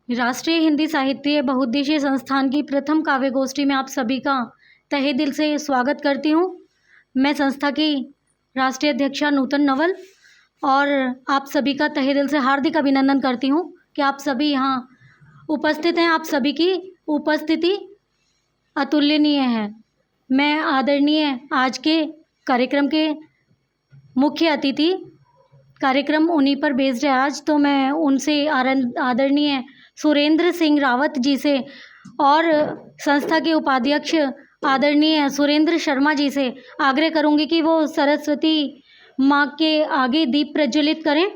राष्ट्रीय हिंदी साहित्य बहुउद्देशीय संस्थान की प्रथम काव्य गोष्ठी में आप सभी का तहे दिल से स्वागत करती हूँ। मैं संस्था की राष्ट्रीय अध्यक्षा नूतन नवल और आप सभी का तहे दिल से हार्दिक अभिनंदन करती हूँ कि आप सभी यहाँ उपस्थित हैं। आप सभी की उपस्थिति अतुलनीय है। मैं आदरणीय आज के कार्यक्रम के मुख्य अतिथि, कार्यक्रम उन्हीं पर बेस्ड है आज, तो मैं उनसे आदरणीय सुरेंद्र सिंह रावत जी से और संस्था के उपाध्यक्ष आदरणीय सुरेंद्र शर्मा जी से आग्रह करूंगी कि वो सरस्वती माँ के आगे दीप प्रज्वलित करें। ओम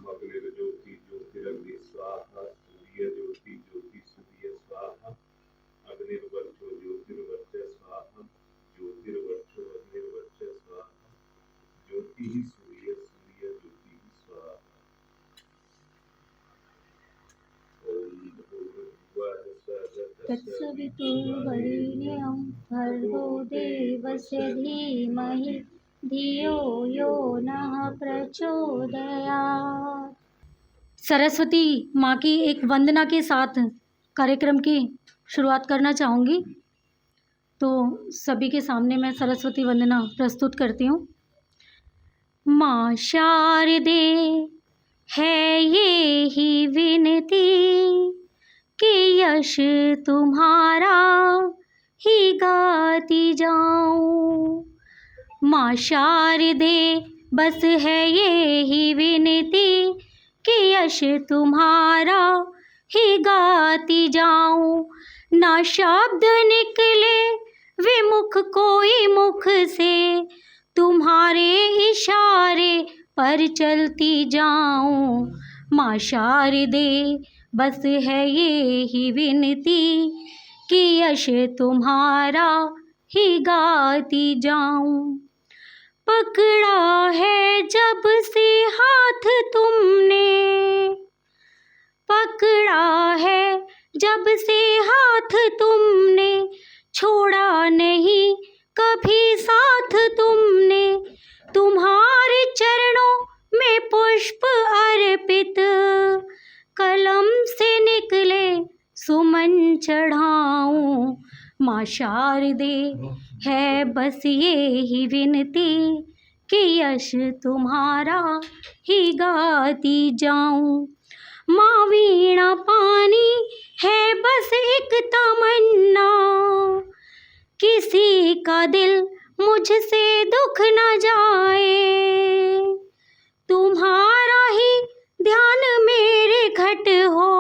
अग्निर्ज्योति ज्योतिरग्नि स्वाहा सूर्यज्योति ज्योति सूर्य स्वाहा अग्निर्वक्षो ज्योतिर्वक्ष स्वाहा ज्योतिर्वक्षो अग्निर्वक्ष स्वाहा ज्योति ही सूर्य सूर्य ज्योति ही स्वाहा। ओम भूर्भुवः स्वः तत्सवितुर्वरेण्यं भर्गो देवस्य धीमहि धियो यो नः प्रचोदयात्। सरस्वती माँ की एक वंदना के साथ कार्यक्रम की शुरुआत करना चाहूँगी, तो सभी के सामने मैं सरस्वती वंदना प्रस्तुत करती हूँ। माँ शारदे है ये ही विनती कि यश तुम्हारा ही गाती जाऊं। माँ शारदे बस है ये ही विनती कि यश तुम्हारा ही गाती जाऊं। ना शब्द निकले विमुख कोई मुख से, तुम्हारे इशारे पर चलती जाऊं। माँ शारदे बस है ये ही विनती कि यश तुम्हारा ही गाती जाऊं। पकड़ा है जब से हाथ तुमने, पकड़ा है जब से हाथ तुमने, छोड़ा नहीं कभी साथ तुमने। तुम्हारे चरणों में पुष्प अर्पित, कलम से निकले सुमन चढ़ाऊं। माँ शारदे है बस ये ही विनती कि यश तुम्हारा ही गाती जाऊं। माँ वीणा पानी है बस एक तमन्ना, किसी का दिल मुझसे दुख न जाए। तुम्हारा ही ध्यान मेरे घट हो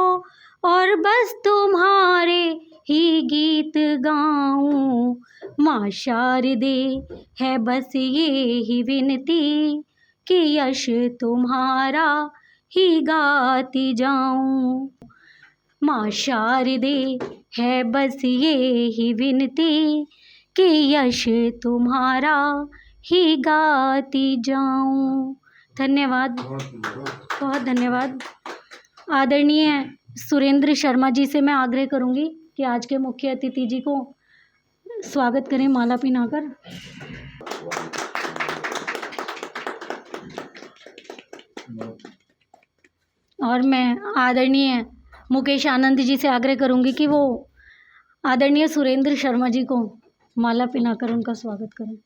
और बस तुम्हारे ही गीत गाऊं। माँ शारदे है बस ये ही विनती कि यश तुम्हारा ही गाती जाऊं। माँ शारदे है बस ये ही विनती कि यश तुम्हारा ही गाती जाऊं। धन्यवाद, बहुत धन्यवाद। आदरणीय सुरेंद्र शर्मा जी से मैं आग्रह करूंगी कि आज के मुख्य अतिथि जी को स्वागत करें माला पहनाकर। और मैं आदरणीय मुकेश आनंद जी से आग्रह करूंगी कि वो आदरणीय सुरेंद्र शर्मा जी को माला पहनाकर उनका स्वागत करें।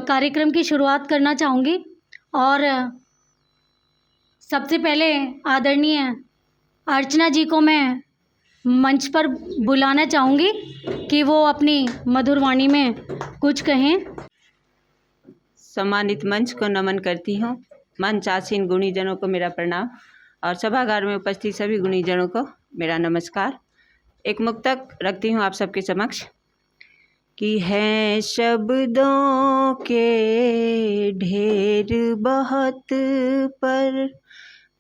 कार्यक्रम की शुरुआत करना चाहूँगी और सबसे पहले आदरणीय अर्चना जी को मैं मंच पर बुलाना चाहूँगी कि वो अपनी मधुर वाणी में कुछ कहें। सम्मानित मंच को नमन करती हूँ। मंच आसीन गुणीजनों को मेरा प्रणाम और सभागार में उपस्थित सभी गुणीजनों को मेरा नमस्कार। एक मुक्तक रखती हूँ आप सबके समक्ष कि हैं शब्दों के ढेर बहुत पर,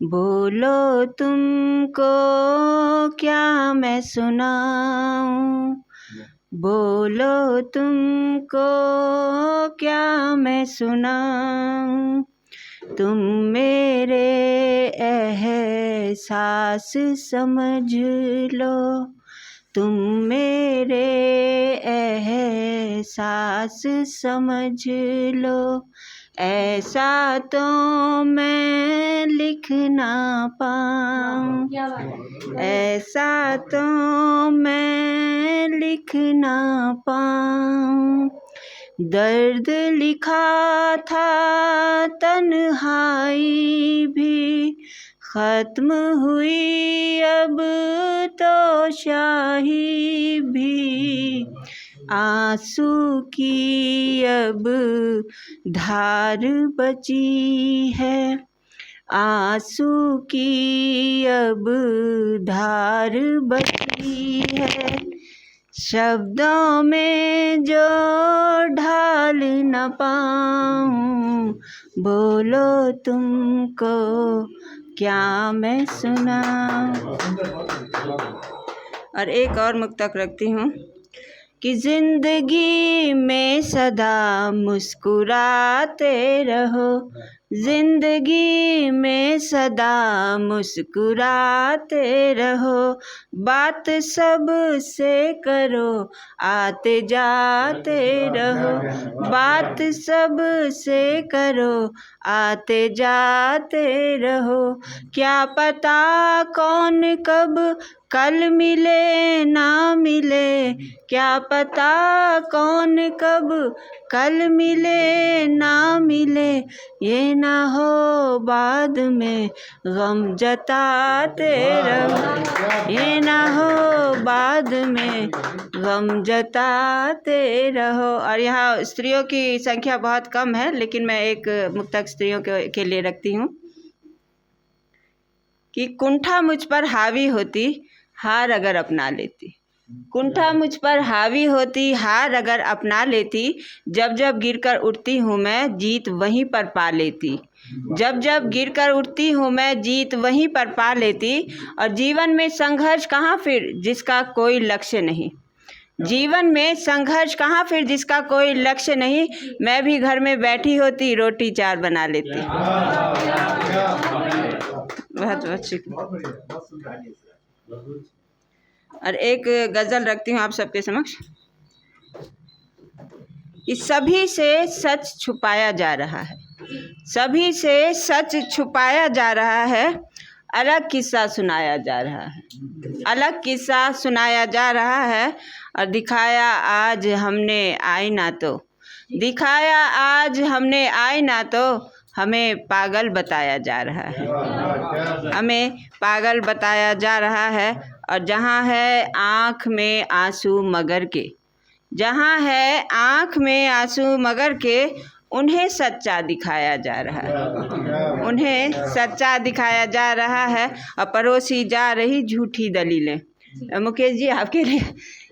बोलो तुमको क्या मैं सुनाऊं। बोलो तुमको क्या मैं सुनाऊं। तुम मेरे एहसास समझ लो, तुम मेरे एहसास समझ लो। ऐसा तो मैं लिख ना पाऊँ, क्या बात है। ऐसा तो मैं लिख ना पाऊँ। दर्द लिखा था तन्हाई भी, ख़त्म हुई अब तो शाही भी। आंसू की अब धार बची है, आंसू की अब धार बची है। शब्दों में जो ढाल न पाऊँ, बोलो तुमको क्या मैं सुनाऊँ। और एक और मुक्तक रखती हूँ कि ज़िंदगी में सदा मुस्कुराते रहो, ज़िंदगी में सदा मुस्कुराते रहो। बात सब से करो आते जाते रहो, बात सब से करो आते जाते रहो। क्या पता कौन कब कल मिले ना मिले, क्या पता कौन कब कल मिले ना मिले। ये ना हो बाद में गम जताते रहो, ये ना हो बाद में गम जताते रहो। और यहाँ स्त्रियों की संख्या बहुत कम है, लेकिन मैं एक मुक्तक स्त्रियों के लिए रखती हूँ कि कुंठा मुझ पर हावी होती, हार अगर अपना लेती। कुंठा मुझ पर हावी होती, हार अगर अपना लेती। जब जब गिरकर उठती हूँ मैं, जीत वहीं पर पा लेती। जब जब गिरकर उठती हूँ मैं, जीत वहीं पर पा लेती। और जीवन में संघर्ष कहाँ फिर जिसका कोई लक्ष्य नहीं, जीवन में संघर्ष कहाँ फिर जिसका कोई लक्ष्य नहीं। मैं भी घर में बैठी होती, रोटी चार बना लेती। बहुत बहुत शुक्रिया। और एक गज़ल रखती हूँ आप सबके समक्ष कि सभी से सच छुपाया जा रहा है, सभी से सच छुपाया जा रहा है। अलग किस्सा सुनाया जा रहा है, अलग किस्सा सुनाया जा रहा है। और दिखाया आज हमने आईना तो, दिखाया आज हमने आईना तो, हमें पागल बताया जा रहा है, हमें पागल बताया जा रहा है। और जहाँ है आँख में आंसू मगर के, जहाँ है आँख में आंसू मगर के, उन्हें सच्चा दिखाया जा रहा है, उन्हें सच्चा दिखाया जा रहा है। और परोसी जा रही झूठी दलीलें, मुकेश जी आपके लिए,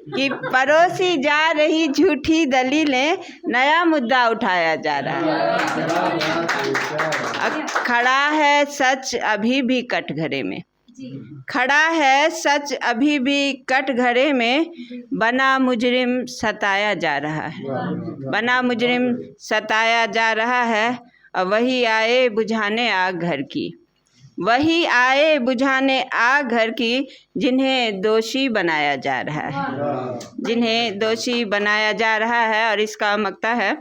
कि परोसी जा रही झूठी दलीलें, नया मुद्दा उठाया जा रहा है। खड़ा है सच अभी भी कटघरे में, खड़ा है सच अभी भी कटघरे में। बना मुजरिम सताया जा रहा है, बना मुजरिम सताया जा रहा है। और वही आए बुझाने आग घर की, वही आए बुझाने आग घर की, जिन्हें दोषी बनाया जा रहा है, जिन्हें दोषी बनाया जा रहा है। और इसका मकता है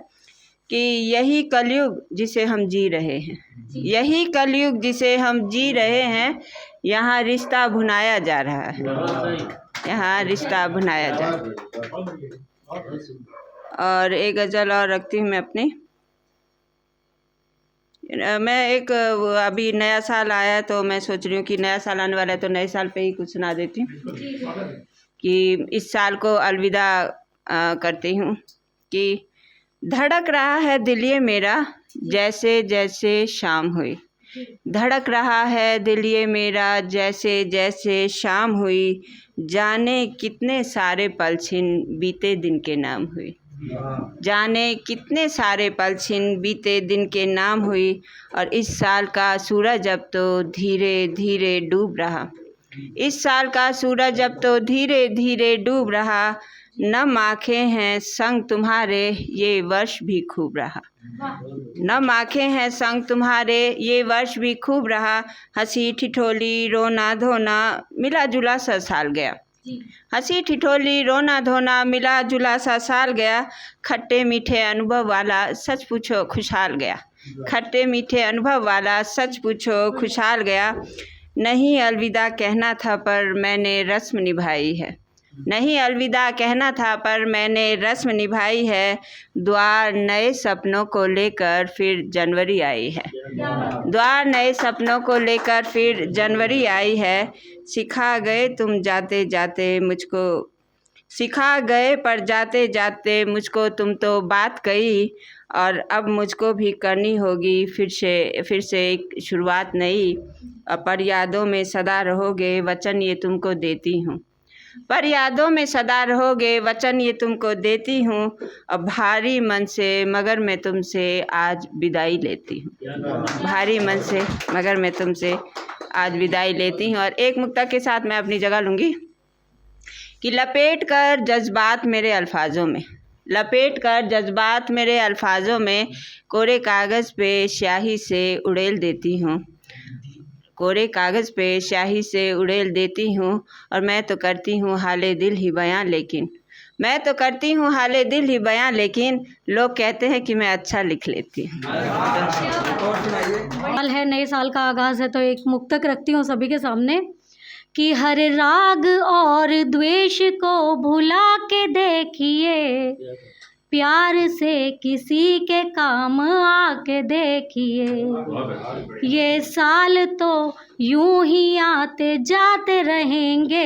कि यही कलयुग जिसे हम जी रहे हैं, यही कलयुग जिसे हम जी रहे हैं। यहाँ रिश्ता भुनाया जा रहा है, यहाँ रिश्ता भुनाया जा रहा है। और एक गज़ल और रखती हूँ मैं अपनी। मैं एक अभी नया साल आया तो मैं सोच रही हूँ कि नया साल आने वाला है तो नए साल पे ही कुछ सुना देती हूँ कि इस साल को अलविदा करती हूँ। कि धड़क रहा है दिल ये मेरा जैसे जैसे शाम हुई, धड़क रहा है दिल ये मेरा जैसे जैसे शाम हुई। जाने कितने सारे पल छिन बीते दिन के नाम हुई, जाने कितने सारे पल छिन बीते दिन के नाम हुई। और इस साल का सूरज अब तो धीरे धीरे डूब रहा, इस साल का सूरज अब तो धीरे धीरे डूब रहा। नम आँखें हैं संग तुम्हारे ये वर्ष भी खूब रहा, नम आँखें हैं संग तुम्हारे ये वर्ष भी खूब रहा। हंसी ठिठोली रोना धोना मिला जुला सा साल गया, हंसी ठिठोली रोना धोना मिला जुला सा साल गया। खट्टे मीठे अनुभव वाला सच पूछो खुशहाल गया, खट्टे मीठे अनुभव वाला, सच पूछो खुशहाल गया। नहीं अलविदा कहना था पर मैंने रस्म निभाई है, नहीं अलविदा कहना था पर मैंने रस्म निभाई है। द्वार नए सपनों को लेकर फिर जनवरी आई है, द्वार नए सपनों को लेकर फिर जनवरी आई है। सिखा गए तुम जाते जाते मुझको, सिखा गए पर जाते जाते मुझको तुम तो बात कही, और अब मुझको भी करनी होगी फिर से एक शुरुआत नई। पर यादों में सदा रहोगे वचन ये तुमको देती हूँ, पर यादों में सदा रहोगे वचन ये तुमको देती हूँ। अब भारी मन से मगर मैं तुमसे आज विदाई लेती हूँ, भारी मन से मगर मैं तुमसे आज विदाई लेती हूँ। और एक मुक्ता के साथ मैं अपनी जगह लूँगी कि लपेट कर जज्बात मेरे अल्फाजों में, लपेट कर जज्बात मेरे अल्फाजों में, कोरे कागज़ पे स्याही से उड़ेल देती हूँ, कोरे कागज़ पे स्याही से उड़ेल देती हूँ। और मैं तो करती हूँ हाले दिल ही बयां, लेकिन मैं तो करती हूँ हाले दिल ही बयां, लेकिन लोग कहते हैं कि मैं अच्छा लिख लेती हूँ। साल है, नए साल का आगाज़ है, तो एक मुक्तक रखती हूँ सभी के सामने कि हर राग और द्वेष को भुला के देखिए, प्यार से किसी के काम आके देखिए। ये साल तो यूं ही आते जाते रहेंगे,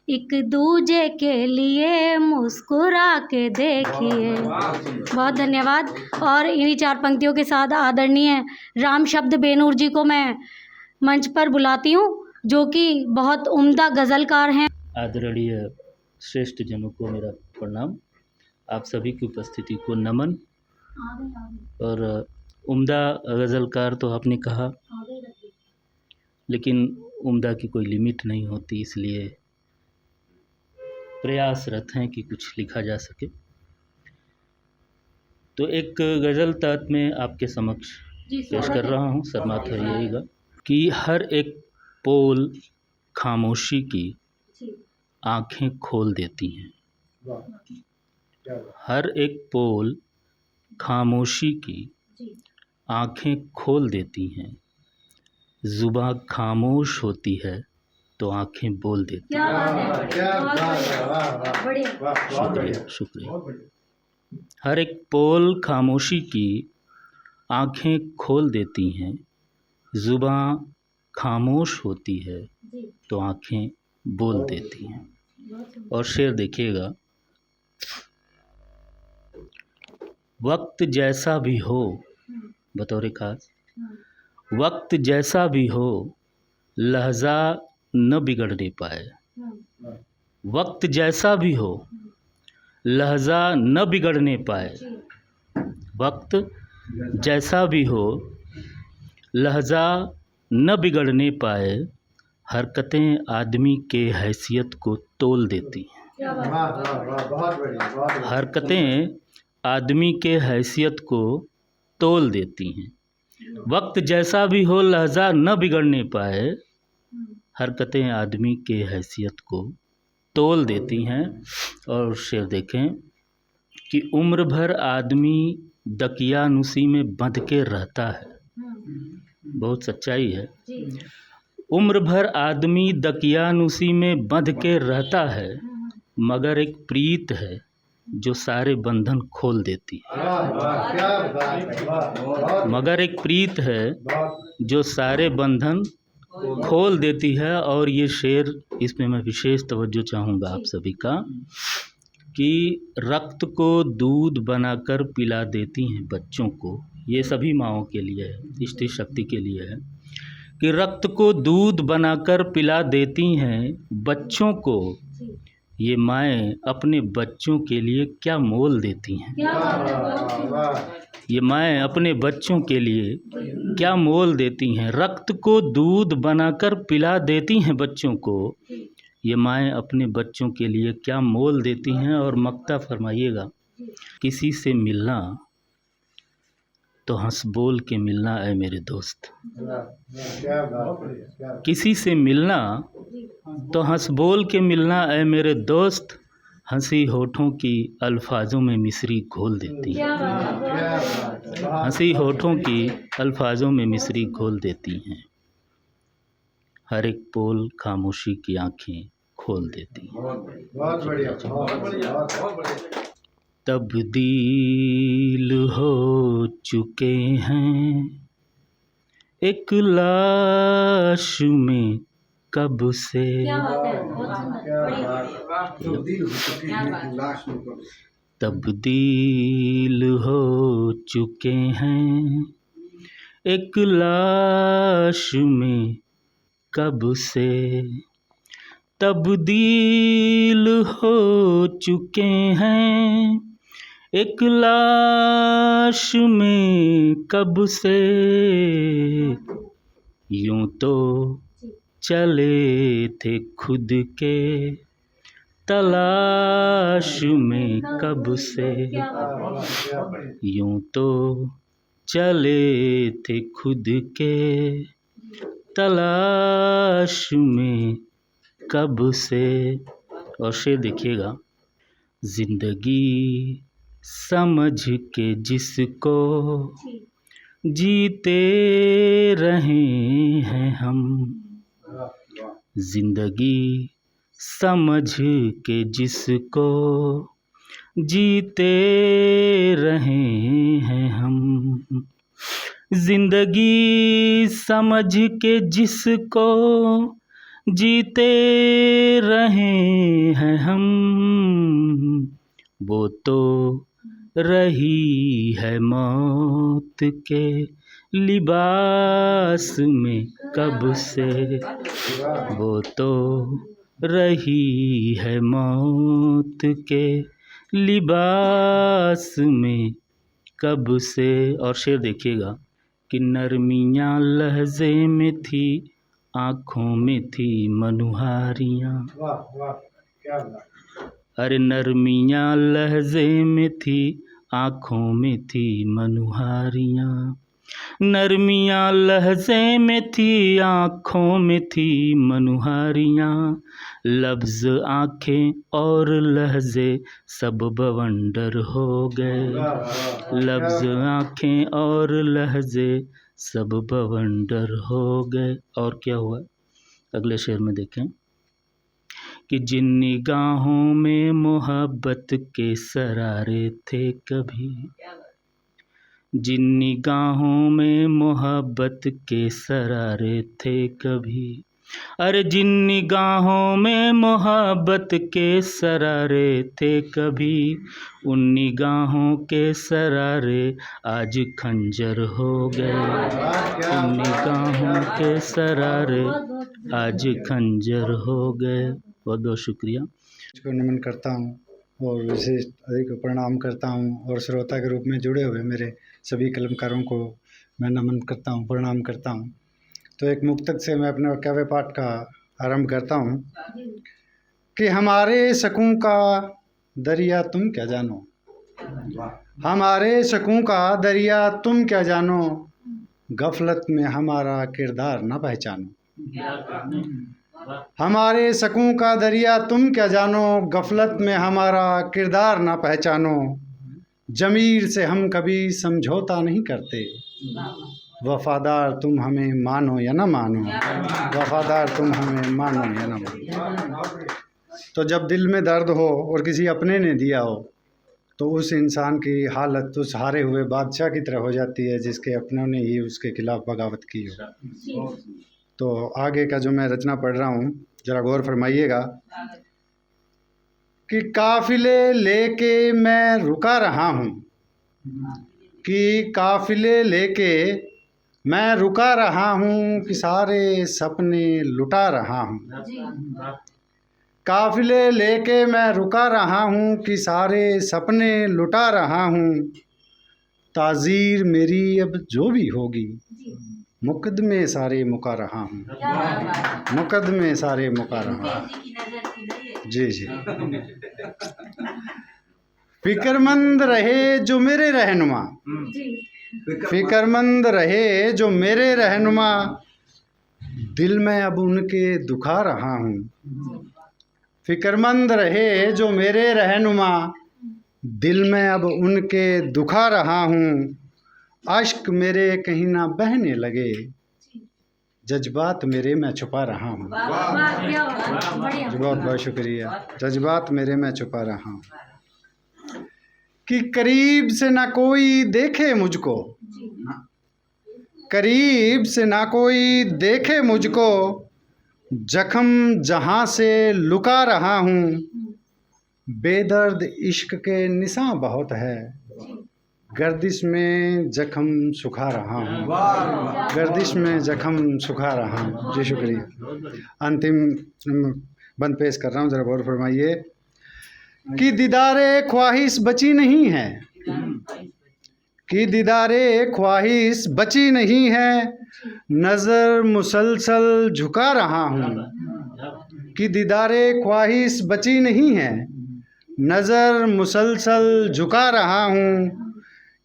एक दूजे के लिए मुस्कुरा के देखिए। बहुत धन्यवाद। और इन्हीं 4 पंक्तियों के साथ आदरणीय राम शब्द बेनूर जी को मैं मंच पर बुलाती हूँ, जो कि बहुत उम्दा गज़लकार हैं। आदरणीय श्रेष्ठ जनों को मेरा प्रणाम, आप सभी की उपस्थिति को नमन। और उम्दा गज़लकार तो आपने कहा, लेकिन उम्दा की कोई लिमिट नहीं होती, इसलिए प्रयासरत हैं कि कुछ लिखा जा सके। तो एक गज़ल तहत में आपके समक्ष पेश कर रहा हूँ, शर्माते रहिएगा। कि हर एक पोल खामोशी की आँखें खोल देती हैं, हर एक पोल खामोशी की आँखें खोल देती हैं, ज़ुबां खामोश होती है तो आँखें बोल देती हैं। शुक्रिया शुक्रिया। हर एक पोल खामोशी की आँखें खोल देती हैं, ज़ुबां खामोश होती है तो आँखें बोल देती हैं। और शेर देखिएगा। वक्त जैसा भी हो, बतौर खास, वक्त जैसा भी हो लहज़ा न बिगड़ने पाए, वक्त जैसा भी हो लहज़ा न बिगड़ने पाए, वक्त जैसा भी हो लहज़ा न बिगड़ने पाए, हरकतें आदमी के हैसियत को तोल देती हैं, हरकतें आदमी के हैसियत को तोल देती हैं। वक्त जैसा भी हो लहज़ा न बिगड़ने पाए, हरकतें आदमी के हैसियत को तोल देती हैं। और शेर देखें कि उम्र भर आदमी दकियानुसी में बंध के रहता है, बहुत सच्चाई है। उम्र भर आदमी दकियानुसी में बंध के रहता है, मगर एक प्रीत है जो सारे बंधन खोल देती है, मगर एक प्रीत है जो सारे बंधन खोल देती है। और ये शेर, इसमें मैं विशेष तवज्जो चाहूँगा आप सभी का, कि रक्त को दूध बनाकर पिला देती हैं बच्चों को, ये सभी माँओं के लिए है, स्त्री शक्ति के लिए है, कि रक्त को दूध बनाकर पिला देती हैं बच्चों को, ये माएँ अपने बच्चों के लिए क्या मोल देती हैं, ये माएँ अपने बच्चों के लिए क्या मोल देती हैं। रक्त को दूध बनाकर पिला देती हैं बच्चों को, ये माएँ अपने बच्चों के लिए क्या मोल देती हैं। और मक्ता फरमाइएगा, किसी से मिलना तो हंस बोल के मिलना है मेरे दोस्त, किसी से मिलना तो हंस बोल के मिलना है मेरे दोस्त, हंसी होठों की अल्फाजों में मिसरी घोल देती है। हंसी होठों की अल्फाजों में मिसरी घोल देती हैं। हर एक पोल खामोशी की आंखें खोल देती हैं। बहुत बढ़िया, बहुत बढ़िया, बहुत बढ़िया। तब्दील हो चुके हैं एक लाश में कब से। तब्दील हो चुके हैं एक लाश में कब से। तब्दील हो चुके हैं एक लाश में कब से। यूं तो चले थे खुद के तलाश में कब से। यूं तो चले थे खुद के तलाश में कब से। और शेर देखिएगा, जिंदगी समझ के जिसको जीते रहे हैं हम। जिंदगी समझ के जिसको जीते रहे हैं हम। जिंदगी समझ के जिसको जीते रहे हैं हम। वो तो रही है मौत के लिबास में कब से। वो तो रही है मौत के लिबास में कब से। और शेर देखिएगा कि नरमियाँ लहजे में थी आँखों में थी मनुहारियाँ। अरे नरमियाँ लहजे में थी आँखों में थी मनुहारियाँ। नरमियाँ लहजे में थी आँखों में थी मनुहारियाँ। लफ्ज़ आँखें और लहजे सब बवंडर हो गए। लफ्ज़ आँखें और लहजे सब बवंडर हो गए। और क्या हुआ अगले शेर में देखें कि जिन निगाहों में मोहब्बत के सरारे थे कभी। जिन निगाहों में मोहब्बत के सरारे थे कभी। अरे जिन निगाहों में मोहब्बत के सरारे थे कभी। उन निगाहों के सरारे आज खंजर हो गए। उन निगाहों के सरारे आज खंजर हो गए। बहुत बहुत शुक्रिया। इसको नमन करता हूँ और विशेष अधिक प्रणाम करता हूँ और श्रोता के रूप में जुड़े हुए मेरे सभी कलमकारों को मैं नमन करता हूँ, प्रणाम करता हूँ। तो एक मुक्तक से मैं अपना काव्य पाठ का आरंभ करता हूँ कि हमारे शकों का दरिया तुम क्या जानो। हमारे शकों का दरिया तुम क्या जानो। गफलत में हमारा किरदार न पहचानो। हमारे शकों का दरिया तुम क्या जानो। गफलत में हमारा किरदार ना पहचानो। ज़मीर से हम कभी समझौता नहीं करते। वफ़ादार तुम हमें मानो या ना मानो। वफ़ादार तुम हमें मानो या ना मानो। तो जब दिल में दर्द हो और किसी अपने ने दिया हो तो उस इंसान की हालत उस हारे हुए बादशाह की तरह हो जाती है जिसके अपनों ने ही उसके खिलाफ बगावत की हो। तो आगे का जो मैं रचना पढ़ रहा हूँ ज़रा गौर फरमाइएगा कि काफ़िले लेके मैं रुका रहा हूँ। कि काफ़िले लेके मैं रुका रहा हूँ कि सारे सपने लुटा रहा हूँ। काफ़िले लेके मैं रुका रहा हूँ कि सारे सपने लुटा रहा हूँ। ताज़ीर मेरी अब जो भी होगी मुकदमे सारे मुका रहा हूँ। मुकदमे सारे मुका रहा हूँ। जी जी। फिक्रमंद रहे जो मेरे रहनुमा। फिक्रमंद रहे जो मेरे रहनुमा। दिल में अब उनके दुखा रहा हूँ। फिक्रमंद रहे जो मेरे रहनुमा, दिल में अब उनके दुखा रहा हूँ। अश्क मेरे कहीं ना बहने लगे, जज्बात मेरे मैं छुपा रहा हूँ। वाह, क्या बात है, बढ़िया। बहुत बहुत शुक्रिया। जज्बात मेरे मैं छुपा रहा हूँ कि करीब से ना कोई देखे मुझको, करीब से ना कोई देखे मुझको, जख्म जहाँ से लुका रहा हूँ। बेदर्द इश्क के निशान बहुत है, गर्दिश में जख्म सुखा रहा हूँ। गर्दिश में जख्म सुखा रहा हूँ। जी शुक्रिया। अंतिम बंद पेश कर रहा हूँ, ज़रा गौर फरमाइए कि दीदारे ख्वाहिश बची नहीं है, कि दीदारे ख्वाहिश बची नहीं है, नज़र मुसलसल झुका रहा हूँ। कि दीदारे ख्वाहिश बची नहीं है, नज़र मुसलसल झुका रहा हूँ।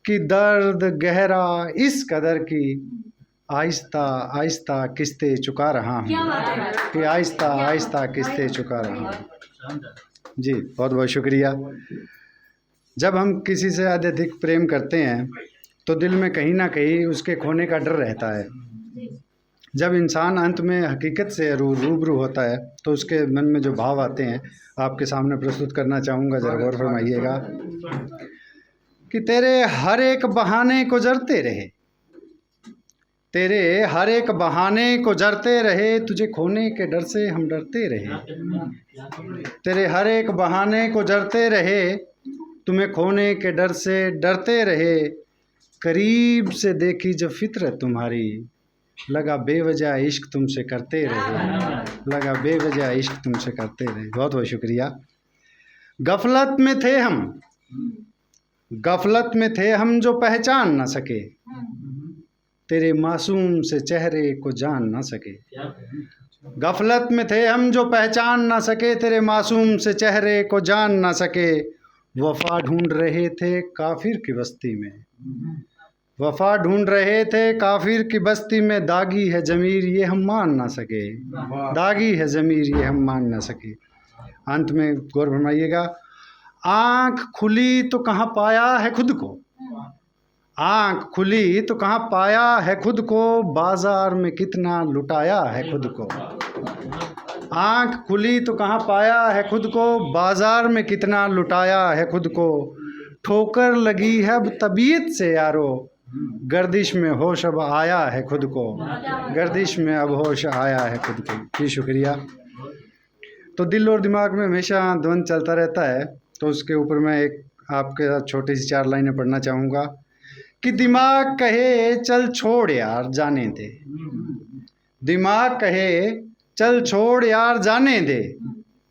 कि दर्द गहरा इस कदर की, आहिस्ता आहिस्ता किस्तें चुका रहा हूँ। क्या बात है। कि आहिस्ता आहिस्ता किस्तें चुका रहा हूँ। जी बहुत बहुत शुक्रिया। जब हम किसी से अत्यधिक प्रेम करते हैं तो दिल में कहीं ना कहीं उसके खोने का डर रहता है। जब इंसान अंत में हकीकत से रूबरू होता है तो उसके मन में जो भाव आते हैं आपके सामने प्रस्तुत करना चाहूँगा, ज़रा गौर फरमाइएगा कि तेरे हर एक बहाने को जरते रहे, तेरे हर एक बहाने को जरते रहे, तुझे खोने के डर से हम डरते रहे। तेरे हर एक बहाने को जरते रहे, तुम्हें खोने के डर से डरते रहे। करीब से देखी जब फितरत तुम्हारी, लगा बेवजह इश्क तुमसे करते रहे, लगा बेवजह इश्क तुमसे करते रहे। बहुत बहुत शुक्रिया। गफलत में थे हम, गफलत में थे हम जो पहचान न सके, तेरे मासूम से चेहरे को जान न सके। गफलत में थे हम जो पहचान न सके, तेरे मासूम से चेहरे को जान न सके। वफा ढूंढ रहे थे काफिर की बस्ती में, वफा ढूंढ रहे थे काफिर की बस्ती में। दागी है ज़मीर ये हम मान ना सके, दागी है ज़मीर ये हम मान ना सके। अंत में गौर फरमाइएगा, आँख खुली तो कहाँ पाया है खुद को, आँख खुली तो कहाँ पाया है खुद को, बाजार में कितना लुटाया है खुद को। आँख खुली तो कहाँ पाया है खुद को, बाजार में कितना लुटाया है खुद को। ठोकर लगी है अब तबीयत से यारो, गर्दिश में होश अब आया है खुद को, गर्दिश में अब होश आया है खुद को। जी शुक्रिया। तो दिल और दिमाग में हमेशा द्वंद्व चलता रहता है, तो उसके ऊपर मैं एक आपके साथ छोटी सी 4 लाइनें पढ़ना चाहूँगा कि दिमाग कहे चल छोड़ यार जाने दे, दिमाग कहे चल छोड़ यार जाने दे,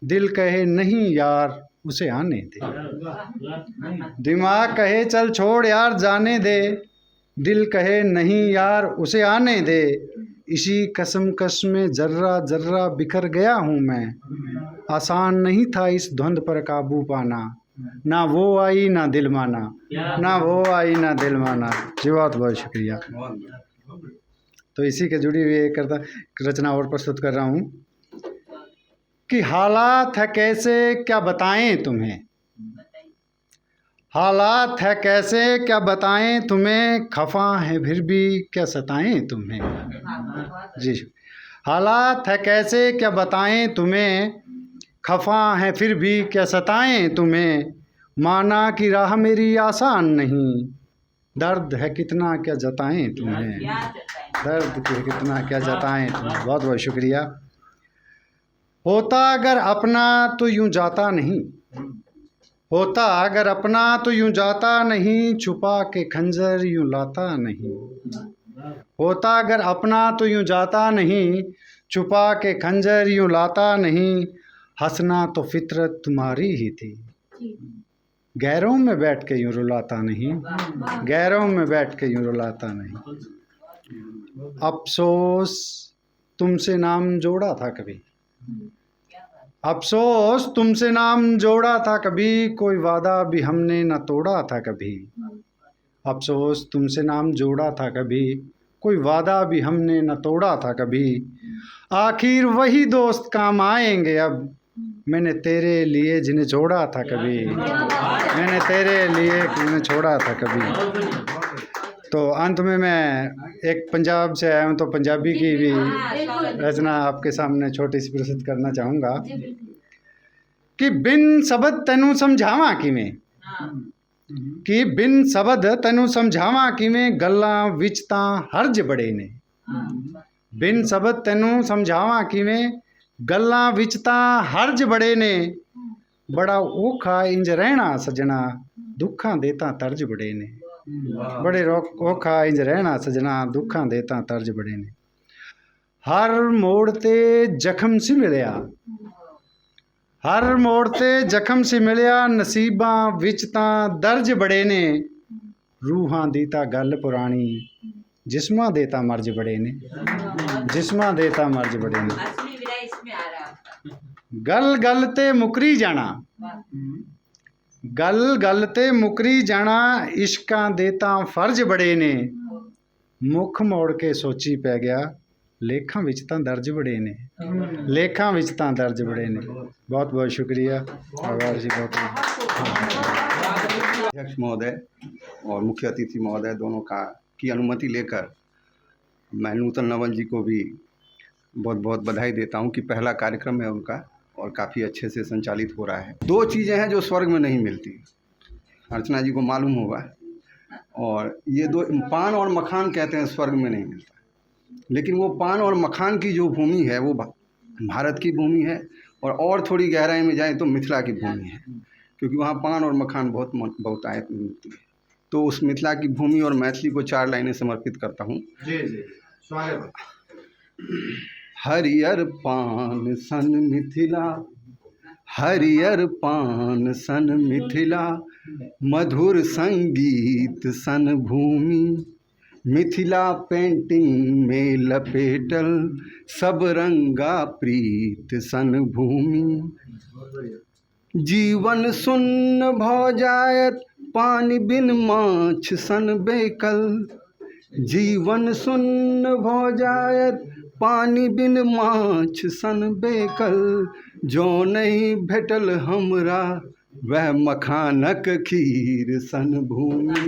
दिल कहे नहीं यार उसे आने दे। दिमाग कहे चल छोड़ यार जाने दे, दिल कहे नहीं यार उसे आने दे। इसी कसमकश में जर्रा जर्रा बिखर गया हूँ मैं, आसान नहीं था इस धुंध पर काबू पाना, ना वो आई ना दिल माना, ना वो आई ना दिल माना। जी बहुत बहुत शुक्रिया। तो इसी के जुड़ी हुई एक रचना और प्रस्तुत कर रहा हूँ कि हालात है कैसे क्या बताएं तुम्हें, हालात है कैसे क्या बताएं तुम्हें, खफा है फिर भी क्या सताएं तुम्हें। जी हालात है कैसे क्या बताएं तुम्हें, खफा है फिर भी क्या सताएं तुम्हें। माना कि राह मेरी आसान नहीं, दर्द है कितना क्या जताएं तुम्हें, दर्द के कितना क्या जताएं तुम्हें। बहुत बहुत शुक्रिया। होता अगर अपना तो यूं जाता नहीं, होता अगर अपना तो यूं जाता नहीं, छुपा के खंजर यूं लाता नहीं। होता अगर अपना तो यूं जाता नहीं, छुपा के खंजर यूं लाता नहीं। हंसना तो फितरत तुम्हारी ही थी, गैरों में बैठ के यूं रुलाता नहीं, गैरों में बैठ के यूं रुलाता नहीं। अफसोस तुमसे नाम जोड़ा था कभी, अफसोस तुमसे नाम जोड़ा था कभी, कोई वादा भी हमने न तोड़ा था कभी। अफसोस तुमसे नाम जोड़ा था कभी, कोई वादा भी हमने न तोड़ा था कभी। आखिर वही दोस्त काम आएंगे अब, मैंने तेरे लिए जिन्हें छोड़ा था कभी, मैंने तेरे लिए जिन्हें छोड़ा था कभी। तो अंत में मैं एक पंजाब से आया हूँ तो पंजाबी की भी रचना आपके सामने छोटी सी प्रस्तुत करना चाहूँगा कि बिन शब्द तैनू समझावां किवें, कि बिन शब्द तैनू समझावां किवें गल्लां विच तां हर्ज बड़े ने। बिन शब्द तैनू समझावां किवें गल्लां विच तां हर्ज बड़े ने। बड़ा औखा इंज रहना सजना दुखां दे तां तर्ज बड़े ने। बड़े औखा इंज रहना सजना दुखां दे तां तर्ज बड़े ने। हर मोड़ ते जख्म सी मिलिया, हर मोड़ ते जख्म सी मिलिया नसीबां विच तां दर्ज बड़े ने। रूहां दी तां गल पुरानी जिस्मां दे तां मर्ज बड़े ने, जिस्मां दे तां मर्ज बड़े ने। गल गल ते मुकरी जाना, गल गल ते मुकरी जाना इश्कां दे तां फर्ज बड़े ने। मुख मोड़ के सोची पै गया लेखां विच तां दर्ज बड़े ने, लेखां विच तां दर्ज बड़े ने। बहुत बहुत शुक्रिया। आभार जी, बहुत अध्यक्ष महोदय और मुख्य अतिथि महोदय दोनों की अनुमति लेकर मैं नूतन नवल जी को भी बहुत बहुत बधाई देता हूं कि पहला कार्यक्रम है उनका और काफ़ी अच्छे से संचालित हो रहा है। दो चीज़ें हैं जो स्वर्ग में नहीं मिलती, अर्चना जी को मालूम होगा, और ये दो, पान और मखान कहते हैं स्वर्ग में नहीं मिलता, लेकिन वो पान और मखान की जो भूमि है वो भारत की भूमि है, और थोड़ी गहराई में जाए तो मिथिला की भूमि है, क्योंकि वहाँ पान और मखान बहुत आयत में मिलती है। तो उस मिथिला की भूमि और मैथिली को 4 लाइनें समर्पित करता हूँ। हरियर पान सन मिथिला, हरियर पान सन मिथिला, मधुर संगीत सन भूमि, मिथिला पेंटिंग में लपेटल सब रंगा प्रीत सन भूमि। जीवन सुन्न भौ जायत पानी बिन माछ सन बेकल, जीवन सुन्न भौ जायत पानी बिन माछ सन बेकल, जो नहीं भेटल हमरा वह मखानक खीर सन भूमि,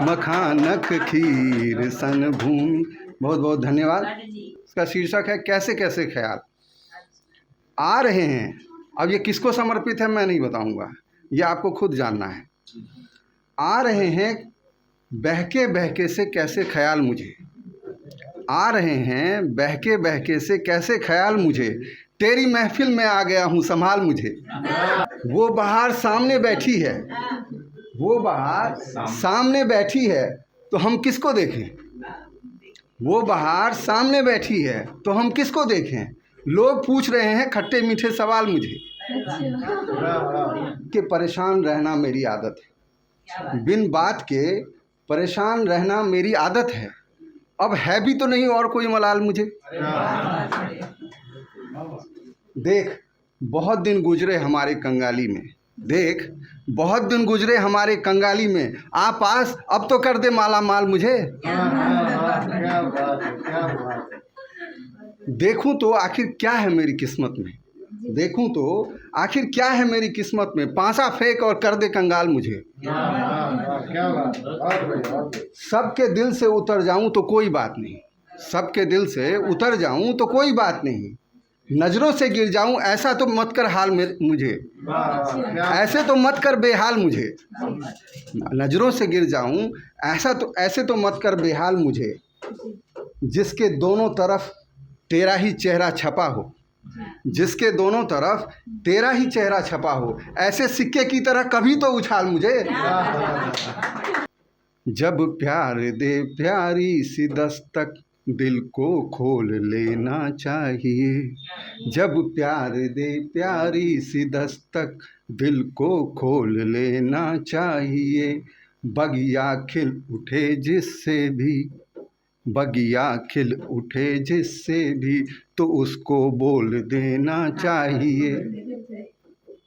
मखानक खीर सन भूमि। बहुत बहुत धन्यवाद। इसका शीर्षक है कैसे कैसे ख्याल आ रहे हैं। अब ये किसको समर्पित है मैं नहीं बताऊंगा, ये आपको खुद जानना है। आ रहे हैं बहके बहके से कैसे ख्याल मुझे, आ रहे हैं बहके बहके से कैसे ख्याल मुझे, तेरी महफिल में आ गया हूँ संभाल मुझे। वो बहार सामने बैठी है, वो बहार सामने बैठी है तो हम किसको देखें, वो बहार सामने बैठी है तो हम किसको देखें। लोग पूछ रहे हैं खट्टे मीठे सवाल मुझे, कि परेशान रहना मेरी आदत है, बिन बात के परेशान रहना मेरी आदत है। अब है भी तो नहीं और कोई मलाल मुझे। देख बहुत दिन गुजरे हमारे कंगाली में, देख बहुत दिन गुजरे हमारे कंगाली में, आ पास अब तो कर दे माला माल मुझे। देखूं तो आखिर क्या है मेरी किस्मत में, देखूं तो आखिर क्या है मेरी किस्मत में, पांसा फेंक और कर दे कंगाल मुझे। सबके दिल से उतर जाऊं तो कोई बात नहीं, सबके दिल से उतर जाऊं तो कोई बात नहीं, नज़रों से गिर जाऊं ऐसा तो मत कर हाल मुझे, ऐसे तो मत कर बेहाल मुझे। नज़रों से गिर जाऊं ऐसे तो मत कर बेहाल मुझे, जिसके दोनों तरफ तेरा ही चेहरा छपा हो, जिसके दोनों तरफ तेरा ही चेहरा छपा हो, ऐसे सिक्के की तरह कभी तो उछाल मुझे। जब प्यार दे प्यारी सी दस्तक दिल को खोल लेना चाहिए, जब प्यार दे प्यारी सी दस्तक दिल को खोल लेना चाहिए। बगिया खिल उठे जिससे भी, बगिया खिल उठे जिससे भी तो उसको बोल देना चाहिए।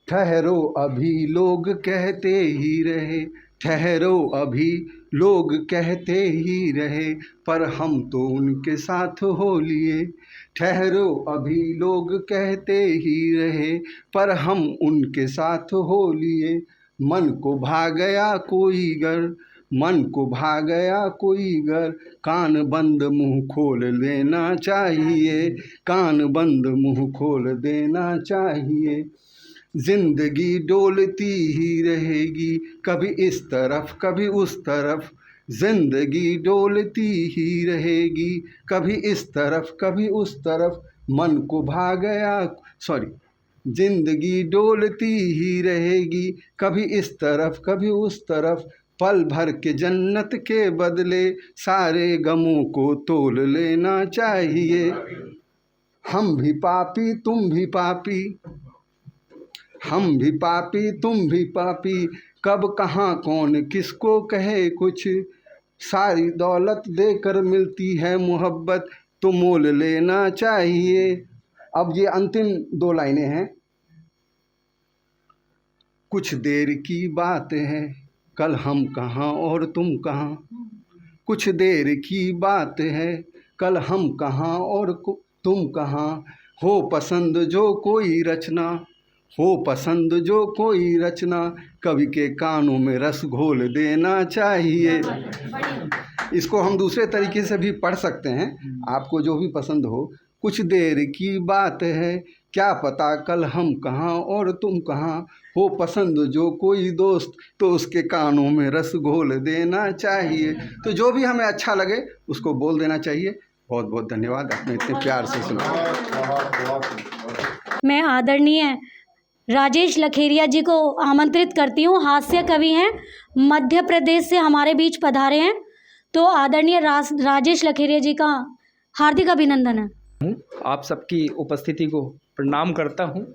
ठहरो अभी लोग कहते ही रहे, ठहरो अभी लोग कहते ही रहे, पर हम तो उनके साथ हो लिए। ठहरो अभी लोग कहते ही रहे, पर हम उनके साथ हो लिए। मन को भा गया कोई घर, मन को भा गया कोई घर, कान बंद मुंह खोल लेना चाहिए, कान बंद मुंह खोल देना चाहिए। जिंदगी डोलती ही रहेगी, कभी इस तरफ कभी उस तरफ, जिंदगी डोलती ही रहेगी, कभी इस तरफ कभी उस तरफ। मन को भा गया जिंदगी डोलती ही रहेगी, कभी इस तरफ कभी उस तरफ। पल भर के जन्नत के बदले सारे गमों को तोल लेना चाहिए। हम भी पापी तुम भी पापी, हम भी पापी तुम भी पापी, कब कहाँ कौन किसको कहे कुछ। सारी दौलत देकर मिलती है मोहब्बत, तो मोल लेना चाहिए। अब ये अंतिम 2 लाइनें हैं। कुछ देर की बात है, कल हम कहाँ और तुम कहाँ। कुछ देर की बात है, कल हम कहाँ और तुम कहाँ। हो पसंद जो कोई रचना, हो पसंद जो कोई रचना, कवि के कानों में रस घोल देना चाहिए। इसको हम दूसरे तरीके से भी पढ़ सकते हैं, आपको जो भी पसंद हो। कुछ देर की बात है, क्या पता कल हम कहाँ और तुम कहाँ। हो पसंद जो कोई दोस्त, तो उसके कानों में रस घोल देना चाहिए। तो जो भी हमें अच्छा लगे उसको बोल देना चाहिए। बहुत बहुत धन्यवाद, आपने इतने प्यार से सुना। मैं आदरणीय राजेश लखेरिया जी को आमंत्रित करती हूँ। हास्य कवि हैं, मध्य प्रदेश से हमारे बीच पधारे हैं। तो आदरणीय राजेश लखेरिया जी का हार्दिक अभिनंदन है। आप सबकी उपस्थिति को प्रणाम करता हूँ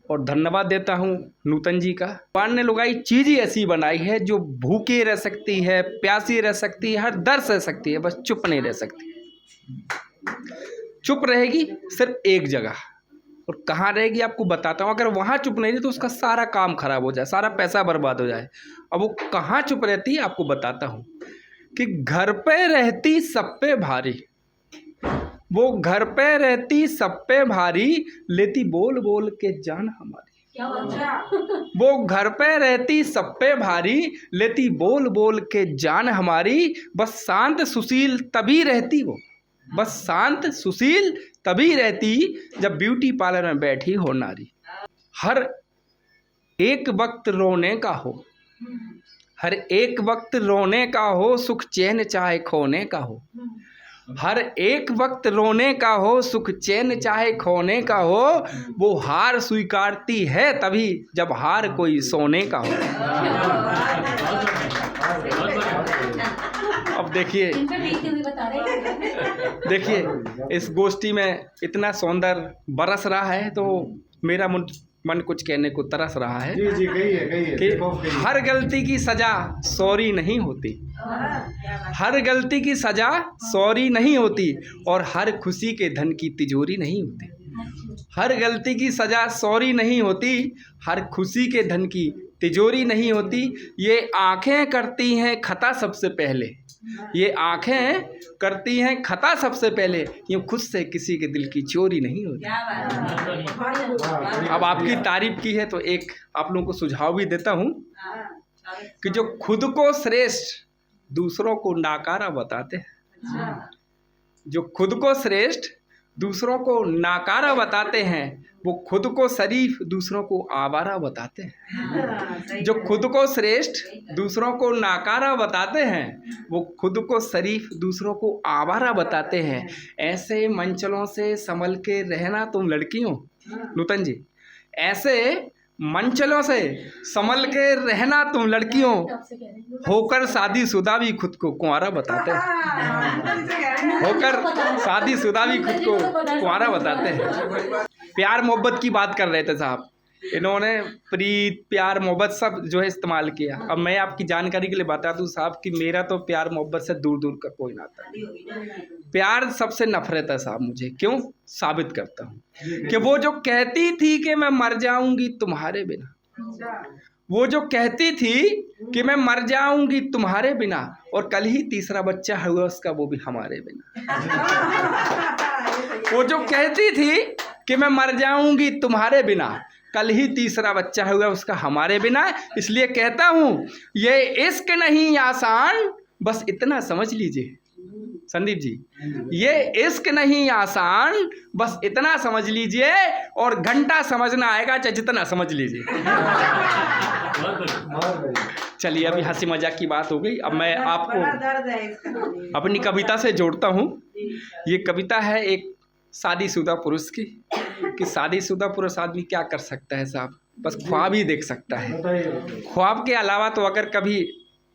और धन्यवाद देता हूँ नूतन जी का। भगवान ने लुगाई चीज़ ही ऐसी बनाई है जो भूखे रह सकती है, प्यासी रह सकती है, हर दर्द सह सकती है, बस चुप नहीं रह सकती। चुप रहेगी सिर्फ एक जगह, और कहाँ रहेगी आपको बताता हूँ। अगर वहाँ चुप नहीं रही तो उसका सारा काम खराब हो जाए, सारा पैसा बर्बाद हो जाए। अब वो कहाँ चुप रहती है आपको बताता हूँ कि घर पे रहती सब पे भारी, वो घर पे रहती सब पे भारी, लेती बोल बोल के जान हमारी। वो घर पे रहती सब पे भारी, लेती बोल बोल के जान हमारी। बस शांत सुशील तभी रहती वो, बस शांत सुशील तभी रहती जब ब्यूटी पार्लर में बैठी हो नारी। हर एक वक्त रोने का हो, हर एक वक्त रोने का हो, सुख चैन चाहे खोने का हो। हर एक वक्त रोने का हो, सुख चैन चाहे खोने का हो। वो हार स्वीकारती है तभी जब हार कोई सोने का हो। अब देखिए इस गोष्ठी में इतना सौंदर्य बरस रहा है तो मेरा मन कुछ कहने को तरस रहा है। जी कहिए कि हर गलती की सजा सॉरी नहीं होती, हर गलती की सजा सॉरी नहीं होती, और हर खुशी के धन की तिजोरी नहीं होती। हर गलती की सजा सॉरी नहीं होती, हर खुशी के धन की तिजोरी नहीं होती। ये आंखें करती हैं खता सबसे पहले, ये आंखें करती हैं खता सबसे पहले, यूँ खुद से किसी के दिल की चोरी नहीं होती। अब आपकी तारीफ की है तो एक आप लोगों को सुझाव भी देता हूँ कि जो खुद को श्रेष्ठ दूसरों को नाकारा बताते हैं, जो खुद को श्रेष्ठ दूसरों को नाकारा बताते हैं, वो खुद को शरीफ दूसरों को आवारा बताते हैं। जो खुद को श्रेष्ठ दूसरों को नाकारा बताते हैं, वो खुद को शरीफ दूसरों को आवारा बताते हैं। ऐसे मंचलों से संभल के रहना तुम लड़कियों, नूतन जी, ऐसे मंचलों से संभल के रहना तुम लड़कियों, होकर शादीशुदा भी खुद को कुंवारा बताते हैं, होकर शादीशुदा भी खुद को कुंवारा बताते हैं। प्यार मोहब्बत की बात कर रहे थे साहब, इन्होंने प्रीत प्यार मोहब्बत सब जो है इस्तेमाल किया। अब मैं आपकी जानकारी के लिए बता दूं साहब कि मेरा तो प्यार मोहब्बत से दूर दूर का कोई नाता नहीं। प्यार सबसे नफरत है साहब मुझे। क्यों? साबित करता हूँ कि वो जो कहती थी कि मैं मर जाऊंगी तुम्हारे बिना, वो जो कहती थी कि मैं मर जाऊंगी तुम्हारे बिना, और कल ही तीसरा बच्चा हुआ उसका, वो भी हमारे बिना। वो जो कहती थी कि मैं मर जाऊंगी तुम्हारे बिना, कल ही तीसरा बच्चा हुआ उसका हमारे बिना। इसलिए कहता हूँ ये इश्क नहीं आसान, बस इतना समझ लीजिए संदीप जी, ये इश्क नहीं आसान, बस इतना समझ लीजिए, और घंटा समझना आएगा चाहे जितना समझ लीजिए। चलिए, अभी हंसी मजाक की बात हो गई। अब मैं आपको अपनी कविता से जोड़ता हूँ। ये कविता है एक शादीशुदा पुरुष की, कि शादीशुदा पुरुष आदमी क्या कर सकता है साहब, बस ख्वाब ही देख सकता है। ख्वाब के अलावा तो अगर कभी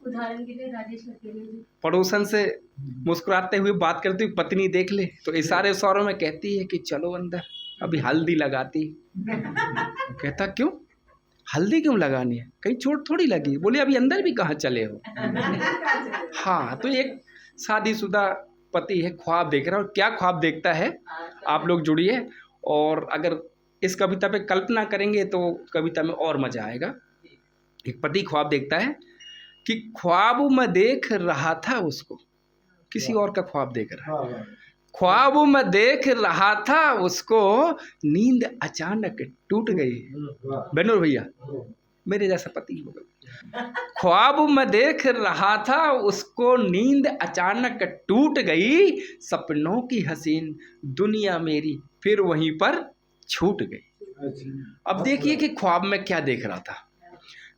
उदाहरण के लिए राजेश अकेले जी पड़ोसन से मुस्कुराते हुए बात करती हुई पत्नी देख ले तो इशारे उशारों में कहती है कि चलो अंदर, अभी हल्दी लगाती। कहता क्यों, हल्दी क्यों लगानी है, कहीं चोट थोड़ी लगी। बोले अभी अंदर भी कहाँ चले हो। हाँ, तो एक शादीशुदा पति है, ख्वाब देख रहा है। और क्या ख्वाब देखता है, आप लोग जुड़िए, और अगर इस कविता पे कल्पना करेंगे तो कविता में और मजा आएगा। एक पति ख्वाब देखता है कि ख्वाब में देख रहा था उसको, किसी और का ख्वाब देख रहा है। ख्वाब में देख रहा था उसको, नींद अचानक टूट गई। बेनूर भैया, मेरे जैसा पति होगा। ख्वाब में देख रहा था उसको, नींद अचानक टूट गई, सपनों की हसीन दुनिया मेरी फिर वहीं पर छूट गई। अब देखिए कि ख्वाब में क्या देख रहा था,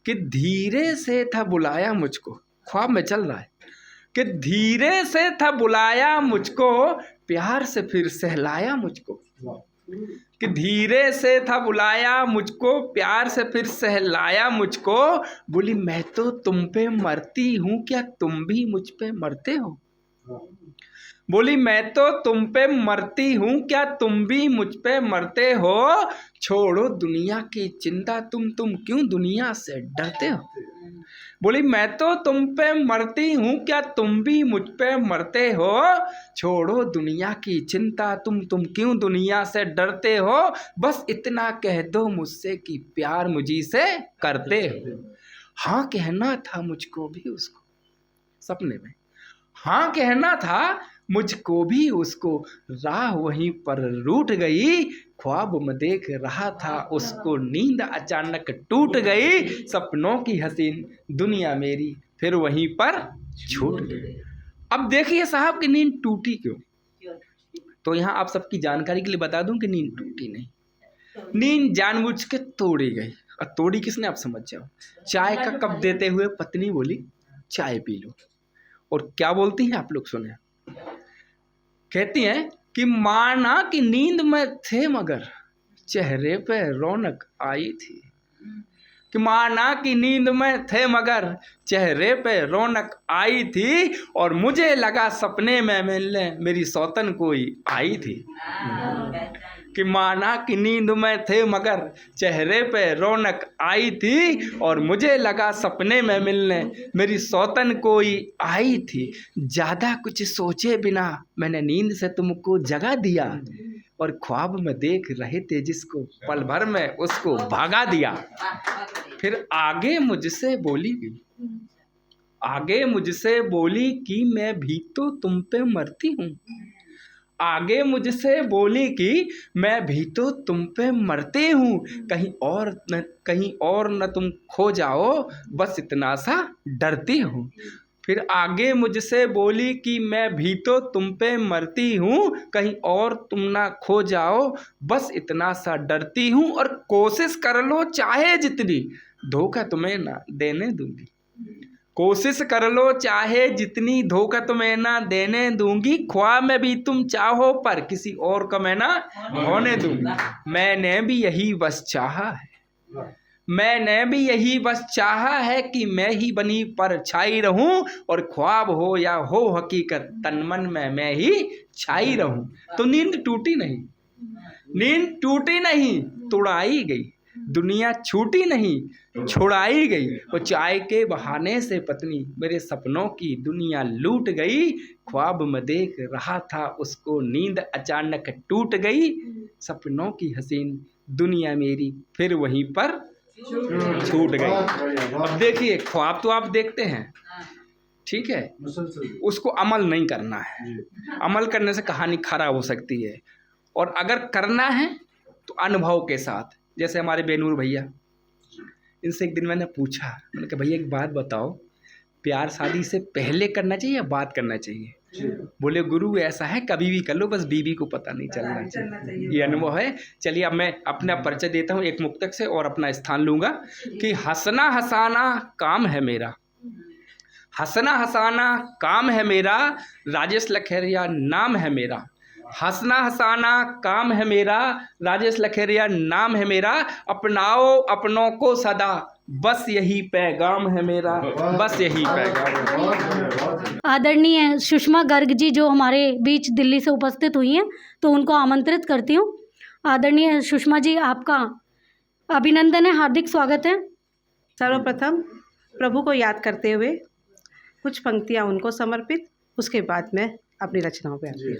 कि धीरे से था बुलाया मुझको, ख्वाब में चल रहा है कि धीरे से था बुलाया मुझको, प्यार से फिर सहलाया मुझको। कि धीरे से था बुलाया मुझको, प्यार से फिर सहलाया मुझको। बोली मैं तो तुम पे मरती हूँ, क्या तुम भी मुझ पे मरते हो। बोली मैं तो तुम पे मरती हूँ, क्या तुम भी मुझ पे मरते हो। छोड़ो दुनिया की चिंता, तुम क्यों दुनिया से डरते हो। बोली मैं तो तुम पे मरती हूँ, क्या तुम भी मुझ पे मरते हो। छोड़ो दुनिया की चिंता, तुम क्यों दुनिया से डरते हो। बस इतना कह दो मुझसे कि प्यार मुझी से करते हो। हाँ कहना था मुझको भी उसको, सपने में हाँ कहना था मुझको भी उसको, राह वहीं पर रूठ गई। ख्वाब में देख रहा था उसको, नींद अचानक टूट गई। सपनों की हसीन दुनिया मेरी फिर वहीं पर छूट गई। अब देखिए साहब कि नींद टूटी क्यों। तो यहाँ आप सबकी जानकारी के लिए बता दूं कि नींद टूटी नहीं, नींद जानबूझ के तोड़ी गई। और तोड़ी किसने, आप समझ जाओ। चाय का कप देते हुए पत्नी बोली चाय पी लो, और क्या बोलती हैं आप लोग सुने। कहती हैं कि माना कि नींद में थे मगर चेहरे पे रौनक आई थी। कि माना कि नींद में थे मगर चेहरे पे रौनक आई थी, और मुझे लगा सपने में मिलने मेरी सौतन कोई आई थी। कि माना कि नींद में थे मगर चेहरे पे रौनक आई थी, और मुझे लगा सपने में मिलने मेरी सौतन कोई आई थी। ज़्यादा कुछ सोचे बिना मैंने नींद से तुमको जगा दिया, और ख्वाब में देख रहे थे जिसको पल भर में उसको भागा दिया। फिर आगे मुझसे बोली गई, आगे मुझसे बोली कि मैं भी तो तुम पे मरती हूँ। आगे मुझसे बोली कि मैं भी तो तुम पे मरती हूँ, कहीं और न तुम खो जाओ, बस इतना सा डरती हूँ। फिर आगे मुझसे बोली कि मैं भी तो तुम पे मरती हूँ, कहीं और तुम ना खो जाओ, बस इतना सा डरती हूँ। और कोशिश कर लो चाहे जितनी, धोखा तुम्हें ना देने दूंगी। कोशिश कर लो चाहे जितनी, धोखा तुम्हें ना देने दूंगी। ख्वाब में भी तुम चाहो पर किसी और का मैं ना होने दूंगी। मैंने भी यही बस चाहा है, मैंने भी यही बस चाहा है कि मैं ही बनी परछाई रहूं, और ख्वाब हो या हो हकीकत तन मन में मैं ही छाई रहूं। तो नींद टूटी नहीं, नींद टूटी नहीं, तोड़ाई गई। दुनिया छूटी नहीं, छुड़ाई गई। वो चाय के बहाने से पत्नी मेरे सपनों की दुनिया लूट गई। ख्वाब में देख रहा था उसको, नींद अचानक टूट गई। सपनों की हसीन दुनिया मेरी फिर वहीं पर छूट गई। अब देखिए, ख्वाब तो आप देखते हैं, ठीक है, उसको अमल नहीं करना है। अमल करने से कहानी खराब हो सकती है, और अगर करना है तो अनुभव के साथ। जैसे हमारे बेनूर भैया, इनसे एक दिन मैंने पूछा, मैंने कहा भैया एक बात बताओ, प्यार शादी से पहले करना चाहिए या बात करना चाहिए? बोले गुरु ऐसा है, कभी भी कर लो, बस बीवी को पता नहीं चलना चाहिए। ये अनुभव है। चलिए अब मैं अपना परिचय देता हूँ एक मुक्तक से और अपना स्थान लूँगा कि हंसना हंसाना काम है मेरा, हंसना हंसाना काम है मेरा, राजेश लखेरिया नाम है मेरा। हंसना हंसाना काम है मेरा, राजेश लखेरिया नाम है मेरा, अपनाओ अपनों को सदा, बस यही पैगाम है मेरा, बस यही पैगाम। आदरणीय सुषमा गर्ग जी जो हमारे बीच दिल्ली से उपस्थित हुई हैं, तो उनको आमंत्रित करती हूँ। आदरणीय सुषमा जी, आपका अभिनंदन है, हार्दिक स्वागत है। सर्वप्रथम प्रभु को याद करते हुए कुछ पंक्तियाँ उनको समर्पित, उसके बाद मैं अपनी रचनाओं पे आती हूँ।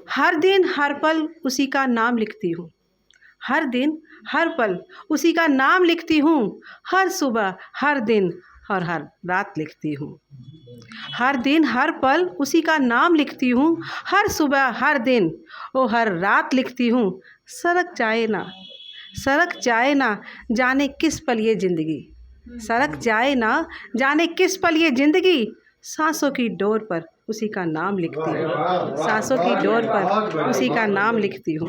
हर दिन हर पल उसी का नाम लिखती हूँ, हर दिन हर पल उसी का नाम लिखती हूँ, हर सुबह हर दिन और हर रात लिखती हूँ। हर दिन हर पल उसी का नाम लिखती हूँ, हर सुबह हर दिन और हर रात लिखती हूँ। सरक जाए ना जाने किस पल ये ज़िंदगी, सरक जाए ना जाने किस पल ये ज़िंदगी, सांसों की डोर पर उसी का नाम लिखती हूँ, सांसों की डोर पर उसी का नाम लिखती हूँ।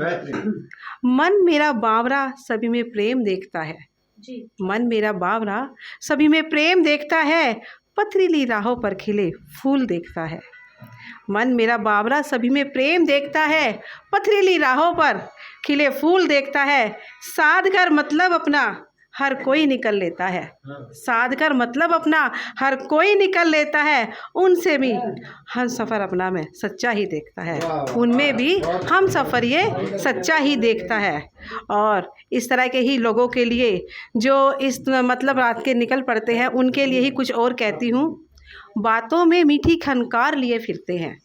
मन मेरा बावरा सभी में प्रेम देखता है, मन मेरा बावरा सभी में प्रेम देखता है, पथरीली राहों पर खिले फूल देखता है। मन मेरा बावरा सभी में प्रेम देखता है, पथरीली राहों पर खिले फूल देखता है। साध कर मतलब अपना हर कोई निकल लेता है, साध कर मतलब अपना हर कोई निकल लेता है। उनसे भी हम सफ़र अपना में सच्चा ही देखता है, उनमें भी हम सफ़र ये सच्चा ही देखता है। और इस तरह के ही लोगों के लिए जो इस मतलब रात के निकल पड़ते हैं, उनके लिए ही कुछ और कहती हूँ। बातों में मीठी खनकार लिए फिरते हैं,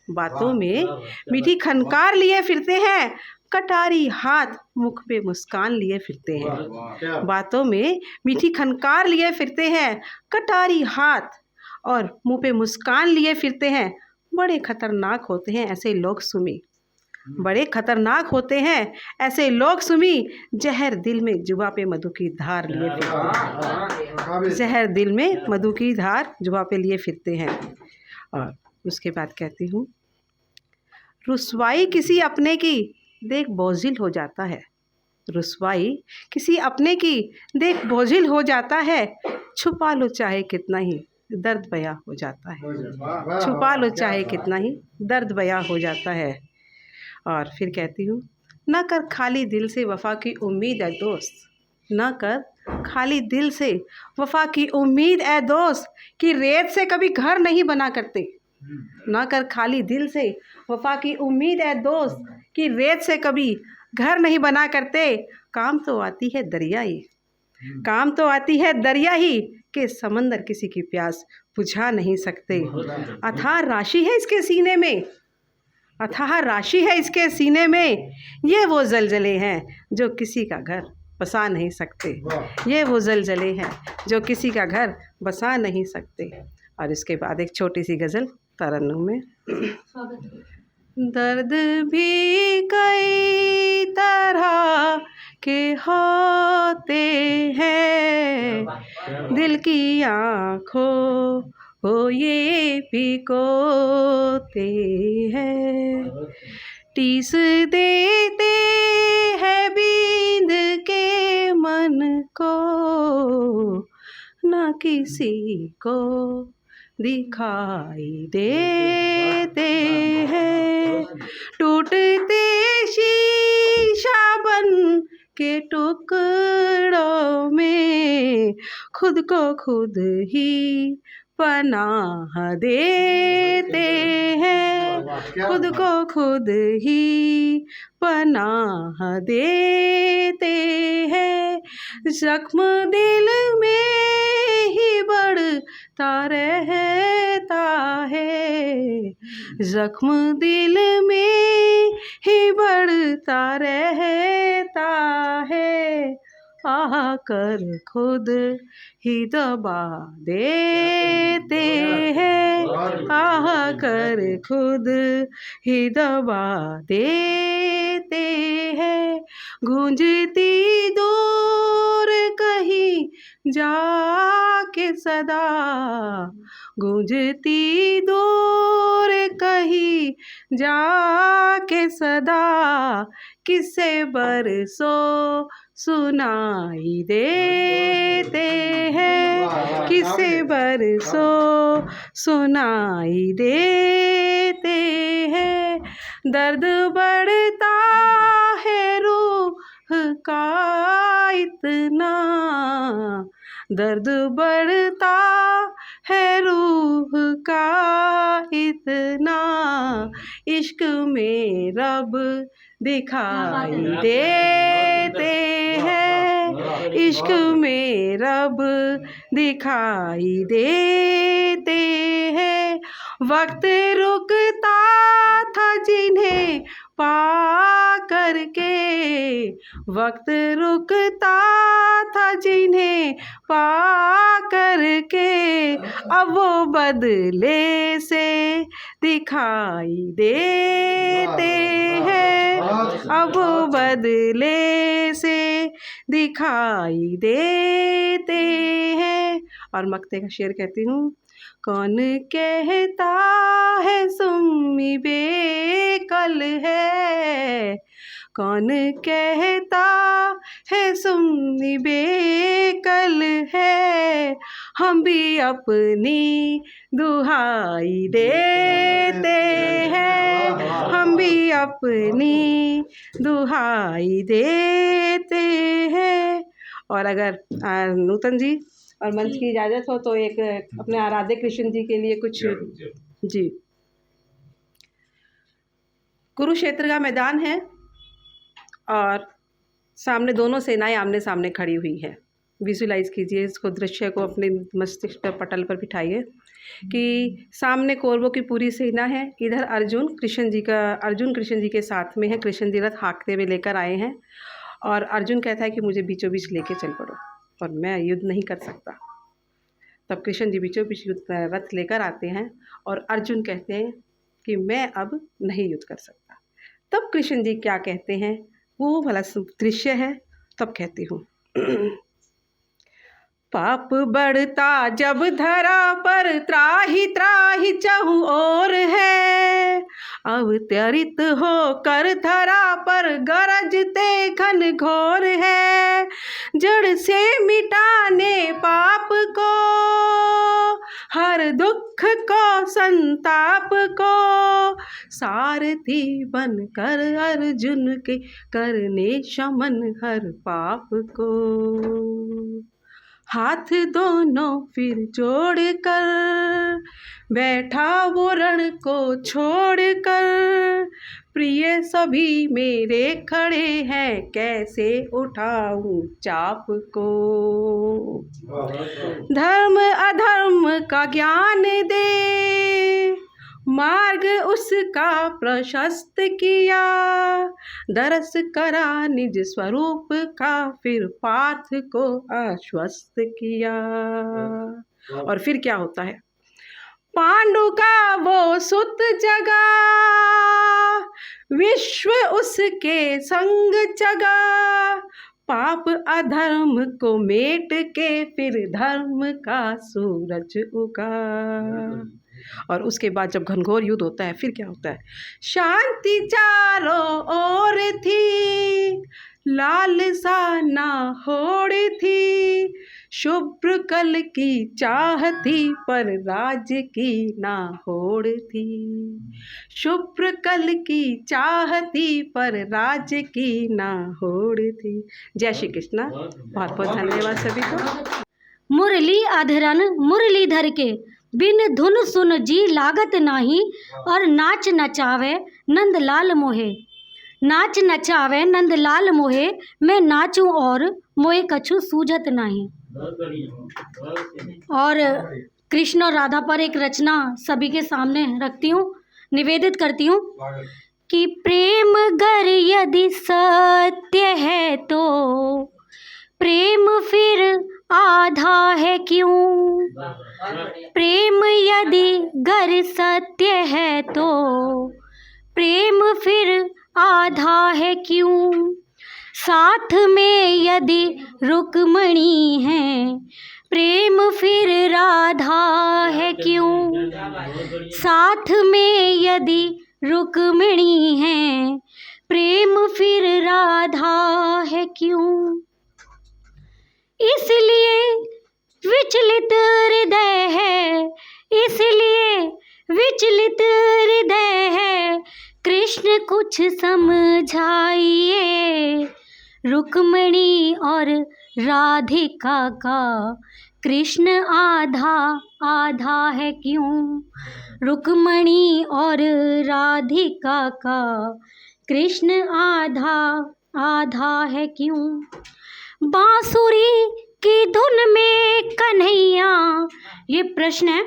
बातों में मीठी खनकार लिए फिरते हैं, कटारी हाथ मुख पे मुस्कान लिए फिरते हैं। बातों में मीठी खनकार लिए फिरते हैं, कटारी हाथ और मुंह पे मुस्कान लिए फिरते हैं। बड़े खतरनाक होते हैं ऐसे लोग सुमी, बड़े खतरनाक होते हैं ऐसे लोग सुमी, जहर दिल में जुबा पे मधु की धार लिए फिरते हैं, जहर दिल में मधु की धार जुबा पे लिए फिरते हैं। और उसके बाद कहती हूँ, रुसवाई किसी अपने की देख बोझिल हो जाता है, रुसवाई किसी अपने की देख बोझिल हो जाता है। छुपा लो चाहे कितना ही दर्द बया हो जाता है, छुपा लो चाहे कितना ही दर्द बया हो जाता है। और फिर कहती हूँ, ना कर खाली दिल से वफ़ा की उम्मीद है दोस्त, ना कर खाली दिल से वफ़ा की उम्मीद है दोस्त, कि रेत से कभी घर नहीं बना करते। ना कर खाली दिल से वफ़ा की उम्मीद है दोस्त, कि रेत से कभी घर नहीं बना करते। काम तो आती है दरिया ही, काम तो आती है दरिया ही, कि समंदर किसी की प्यास बुझा नहीं सकते। अथाह राशि है इसके सीने में, अथाह राशि है इसके सीने में, ये वो जलजले हैं जो किसी का घर बसा नहीं सकते, ये वो जलजले हैं जो किसी का घर बसा नहीं सकते। और इसके बाद एक छोटी सी गज़ल तरन्नुम में। दर्द भी कई तरह के होते हैं, दिल की आँखों को ये पिकोते हैं, टीस देते हैं बींद के मन को, ना किसी को दिखाई देते हैं। टूटते शीशा बन के टुकड़ों में खुद को खुद ही पनाह देते हैं, खुद को खुद ही पनाह देते हैं। जख्म दिल में ही बढ़ता रहता है, जख्म दिल में ही बढ़ता रहता है। आकर खुद ही दबा देते हैं, आकर खुद ही दबा देते हैं। गूंजती दूर कहीं जाके सदा, गूंजती दूर कहीं जाके सदा, किसे बरसों सुनाई देते हैं, किसे बरसों सुनाई देते हैं। दर्द बढ़ता है रूह का इतना, दर्द बढ़ता है रूह का इतना, इश्क में रब दिखाई देते हैं, इश्क में रब दिखाई देते हैं। वक्त रुकता था जिन्हें पा करके, वक्त रुकता था जिन्हें पा करके, अब वो बदले से दिखाई देते हैं, अब वो बदले से दिखाई देते हैं। और मक्ते का शेर कहती हूँ। कौन कहता है सुम्मी बेकल है, कौन कहता है सुम्मी बेकल है, हम भी अपनी दुहाई देते हैं, हम भी अपनी दुहाई देते हैं। और अगर नूतन जी और मंच की इजाज़त हो तो एक अपने आराध्य कृष्ण जी के लिए कुछ। जी, कुरुक्षेत्र का मैदान है और सामने दोनों सेनाएं आमने सामने खड़ी हुई हैं। विजुलाइज कीजिए इसको, दृश्य को अपने मस्तिष्क पर पटल पर बिठाइए कि सामने कौरवों की पूरी सेना है, इधर अर्जुन कृष्ण जी के साथ में है। कृष्ण जी रथ हाँकते हुए लेकर आए हैं और अर्जुन कहता है कि मुझे बीचों बीच लेके चल पड़ो और मैं युद्ध नहीं कर सकता। तब कृष्ण जी बीचों बीच रथ लेकर आते हैं और अर्जुन कहते हैं कि मैं अब नहीं युद्ध कर सकता। तब कृष्ण जी क्या कहते हैं, वो भला दृश्य है। तब कहती हूँ, पाप बढ़ता जब धरा पर, त्राहि त्राहि चहु ओर है, अवतरित हो कर धरा पर, गरजते घन घोर है, जड़ से मिटाने पाप को, हर दुख को संताप को, सारथी बन कर अर्जुन के करने शमन हर पाप को। हाथ दोनों फिर जोड़ कर बैठा वो रण को छोड़ कर, प्रिय सभी मेरे खड़े हैं, कैसे उठाऊं चाप को। धर्म अधर्म का ज्ञान दे, मार्ग उसका प्रशस्त किया, दरस करा निज स्वरूप का, फिर पार्थ को आश्वस्त किया। और फिर क्या होता है, पांडु का वो सुत जगा, विश्व उसके संग जगा, पाप अधर्म को मेट के, फिर धर्म का सूरज उगा। और उसके बाद जब घनघोर युद्ध होता है फिर क्या होता है, शांति चारों ओर थी, लालसा ना होड़ थी, शुभ्र कल की चाह थी, पर राज की ना होड़ थी, शुभ्र कल की चाह थी, पर राज की ना होड़ थी। जय श्री कृष्णा। बहुत बहुत धन्यवाद सभी को। मुरली अधरन मुरलीधर के, बिन धुन सुन जी लागत नाही, और नाच नचावे नंदलाल मोहे, नाच नचावे नंदलाल मोहे, मैं नाचूं और मोहे कछु सूझत नाही। और कृष्ण और राधा पर एक रचना सभी के सामने रखती हूँ, निवेदित करती हूँ कि प्रेम गर यदि सत्य है तो, प्रेम फिर आधा है क्यों? प्रेम यदि गर सत्य है तो प्रेम फिर आधा है क्यों? साथ में यदि रुक्मणी है प्रेम फिर राधा है क्यों? साथ में यदि रुक्मणी है प्रेम फिर राधा है क्यों? इसलिए विचलित हृदय है, इसलिए विचलित हृदय है, कृष्ण कुछ समझाइए। रुक्मणी और राधिका का कृष्ण आधा आधा है क्यों? रुक्मणी और राधिका का कृष्ण आधा आधा है क्यों? बांसुरी की धुन में कन्हैया, ये प्रश्न है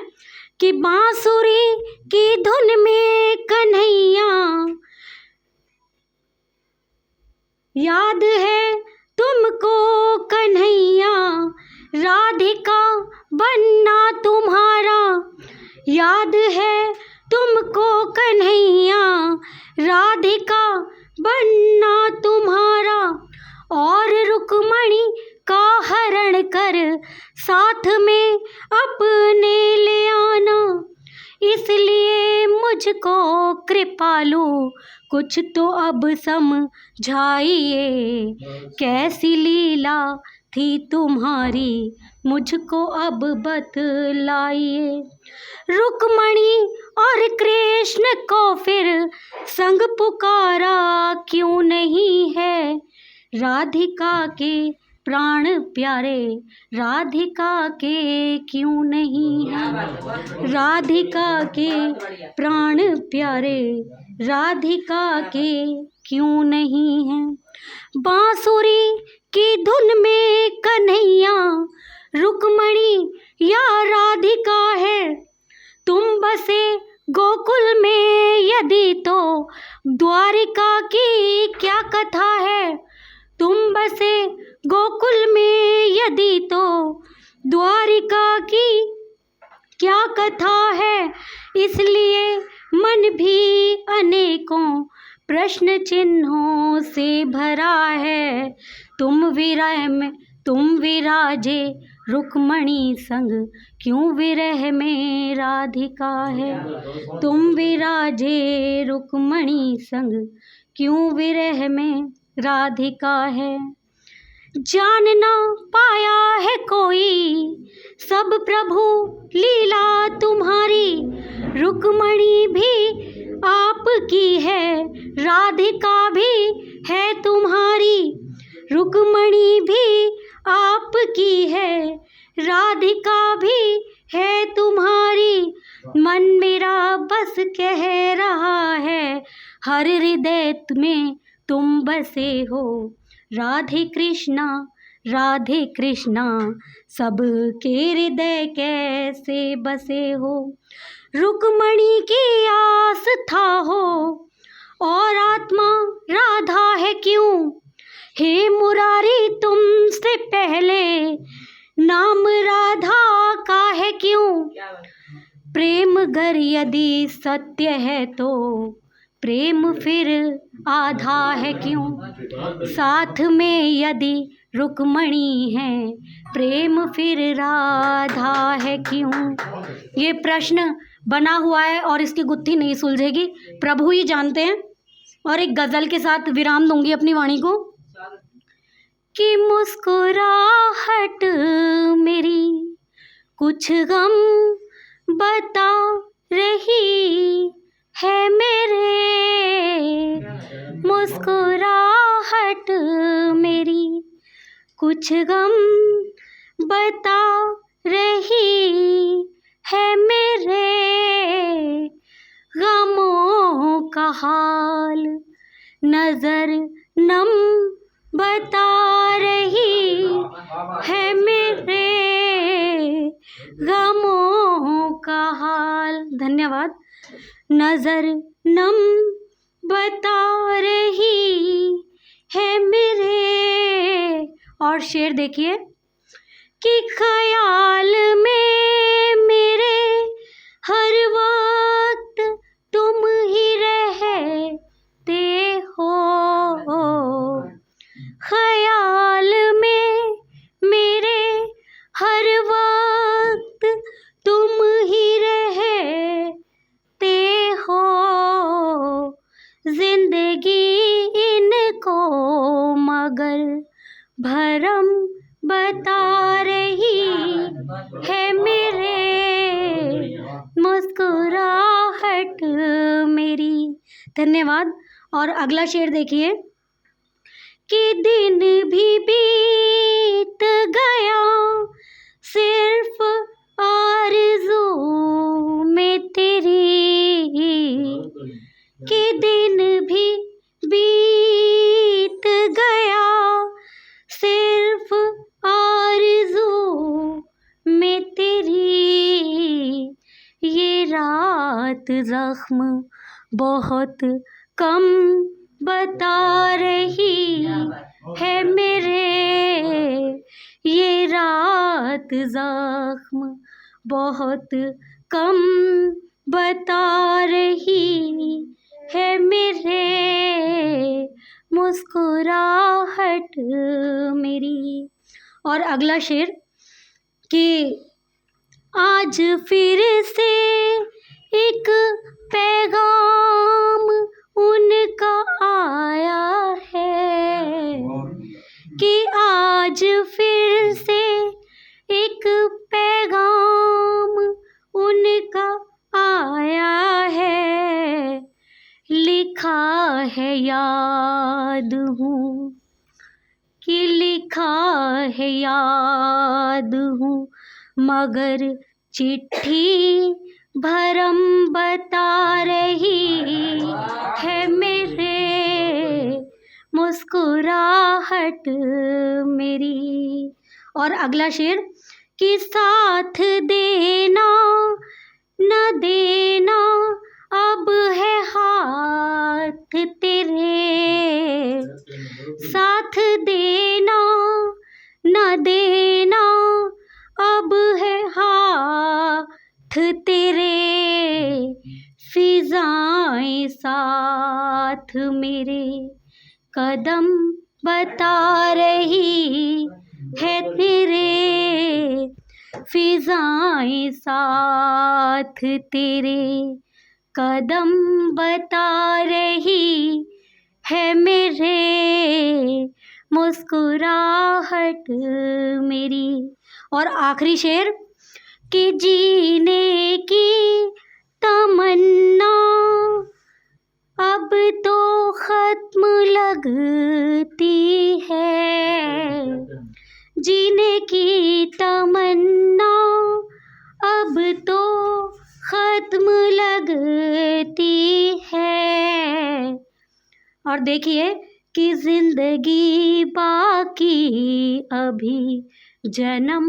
कि बांसुरी की धुन में कन्हैया, याद है तुमको कन्हैया, राधिका बनना तुम्हारा, याद है तुमको कन्हैया, राधिका बनना तुम्हारा। और रुक्मणी का हरण कर साथ में अपने ले आना, इसलिए मुझको कृपालु कुछ तो अब समझाइए। कैसी लीला थी तुम्हारी मुझको अब बतलाइए। रुक्मणी और कृष्ण को फिर संग पुकारा क्यों नहीं है? राधिका के प्राण प्यारे, राधिका के क्यों नहीं है? राधिका के प्राण प्यारे, राधिका के क्यों नहीं है? बांसुरी की धुन में कन्हैया, रुक्मणी या राधिका है। तुम बसे गोकुल में यदि तो द्वारिका की क्या कथा है? तुम बसे गोकुल में यदि तो द्वारिका की क्या कथा है? इसलिए मन भी अनेकों प्रश्न चिन्हों से भरा है। तुम विरह में तुम विराजे रुक्मणी संग, क्यों विरह में राधिका है? तुम विराजे रुक्मणी संग, क्यों विरह में राधिका है? जान ना पाया है कोई सब प्रभु लीला तुम्हारी, रुक्मणी भी आपकी है, राधिका भी है तुम्हारी। रुक्मणी भी आपकी है, राधिका भी है तुम्हारी। मन मेरा बस कह रहा है, हर हृदय में तुम बसे हो। राधे कृष्णा सबके हृदय कैसे बसे हो। रुक्मणी की आस था हो और आत्मा राधा है क्यों? हे मुरारी तुमसे पहले नाम राधा का है क्यों? प्रेम गर यदि सत्य है तो प्रेम फिर आधा है क्यों? साथ में यदि रुक्मणी है प्रेम फिर राधा है क्यों? ये प्रश्न बना हुआ है और इसकी गुत्थी नहीं सुलझेगी, प्रभु ही जानते हैं। और एक गज़ल के साथ विराम दूंगी अपनी वाणी को कि मुस्कुराहट मेरी कुछ गम बता रही है मेरे, मुस्कुराहट मेरी कुछ गम बता रही है मेरे, गमों का हाल नजर नम बता रही है मेरे, गमों का हाल। धन्यवाद। नजर नम बता रही है मेरे और शेर देखिए कि ख्याल में मेरे हर वक्त तुम ही रहते हो, ख्याल में मेरे हर वक्त तुम ही रहते हो, जिंदगी इनको मगर भरम बता रही है मेरे, मुस्कुराहट मेरी। धन्यवाद। और अगला शेर देखिए कि दिन भी बीत गया सिर्फ आरज़ू में तेरी, कि दिन भी बीत गया सिर्फ आरज़ू में तेरी, ये रात ज़ख्म बहुत कम बता रही है मेरे, ये रात ज़ख्म बहुत कम बता रही है मेरे, मुस्कुराहट मेरी। और अगला शेर कि आज फिर से एक पैगाम उनका आया है, कि आज फिर से एक पैगाम उनका आया है, लिखा है याद हूँ कि लिखा है याद हूँ, मगर चिट्ठी भरम बता रही है मेरे, मुस्कुराहट मेरी। और अगला शेर कि साथ देना न देना अब है हाथ तेरे, साथ देना न देना अब है हाथ तेरे, फिजाएं साथ मेरे कदम बता रही है तेरे, फिजाएं साथ तेरे कदम बता रही है मेरे, मुस्कुराहट मेरी। और आखिरी शेर कि जीने की तमन्ना अब तो ख़त्म लगती है, जीने की तमन्ना अब तो ख़त्म लगती है। और देखिए कि ज़िंदगी बाकी अभी जन्म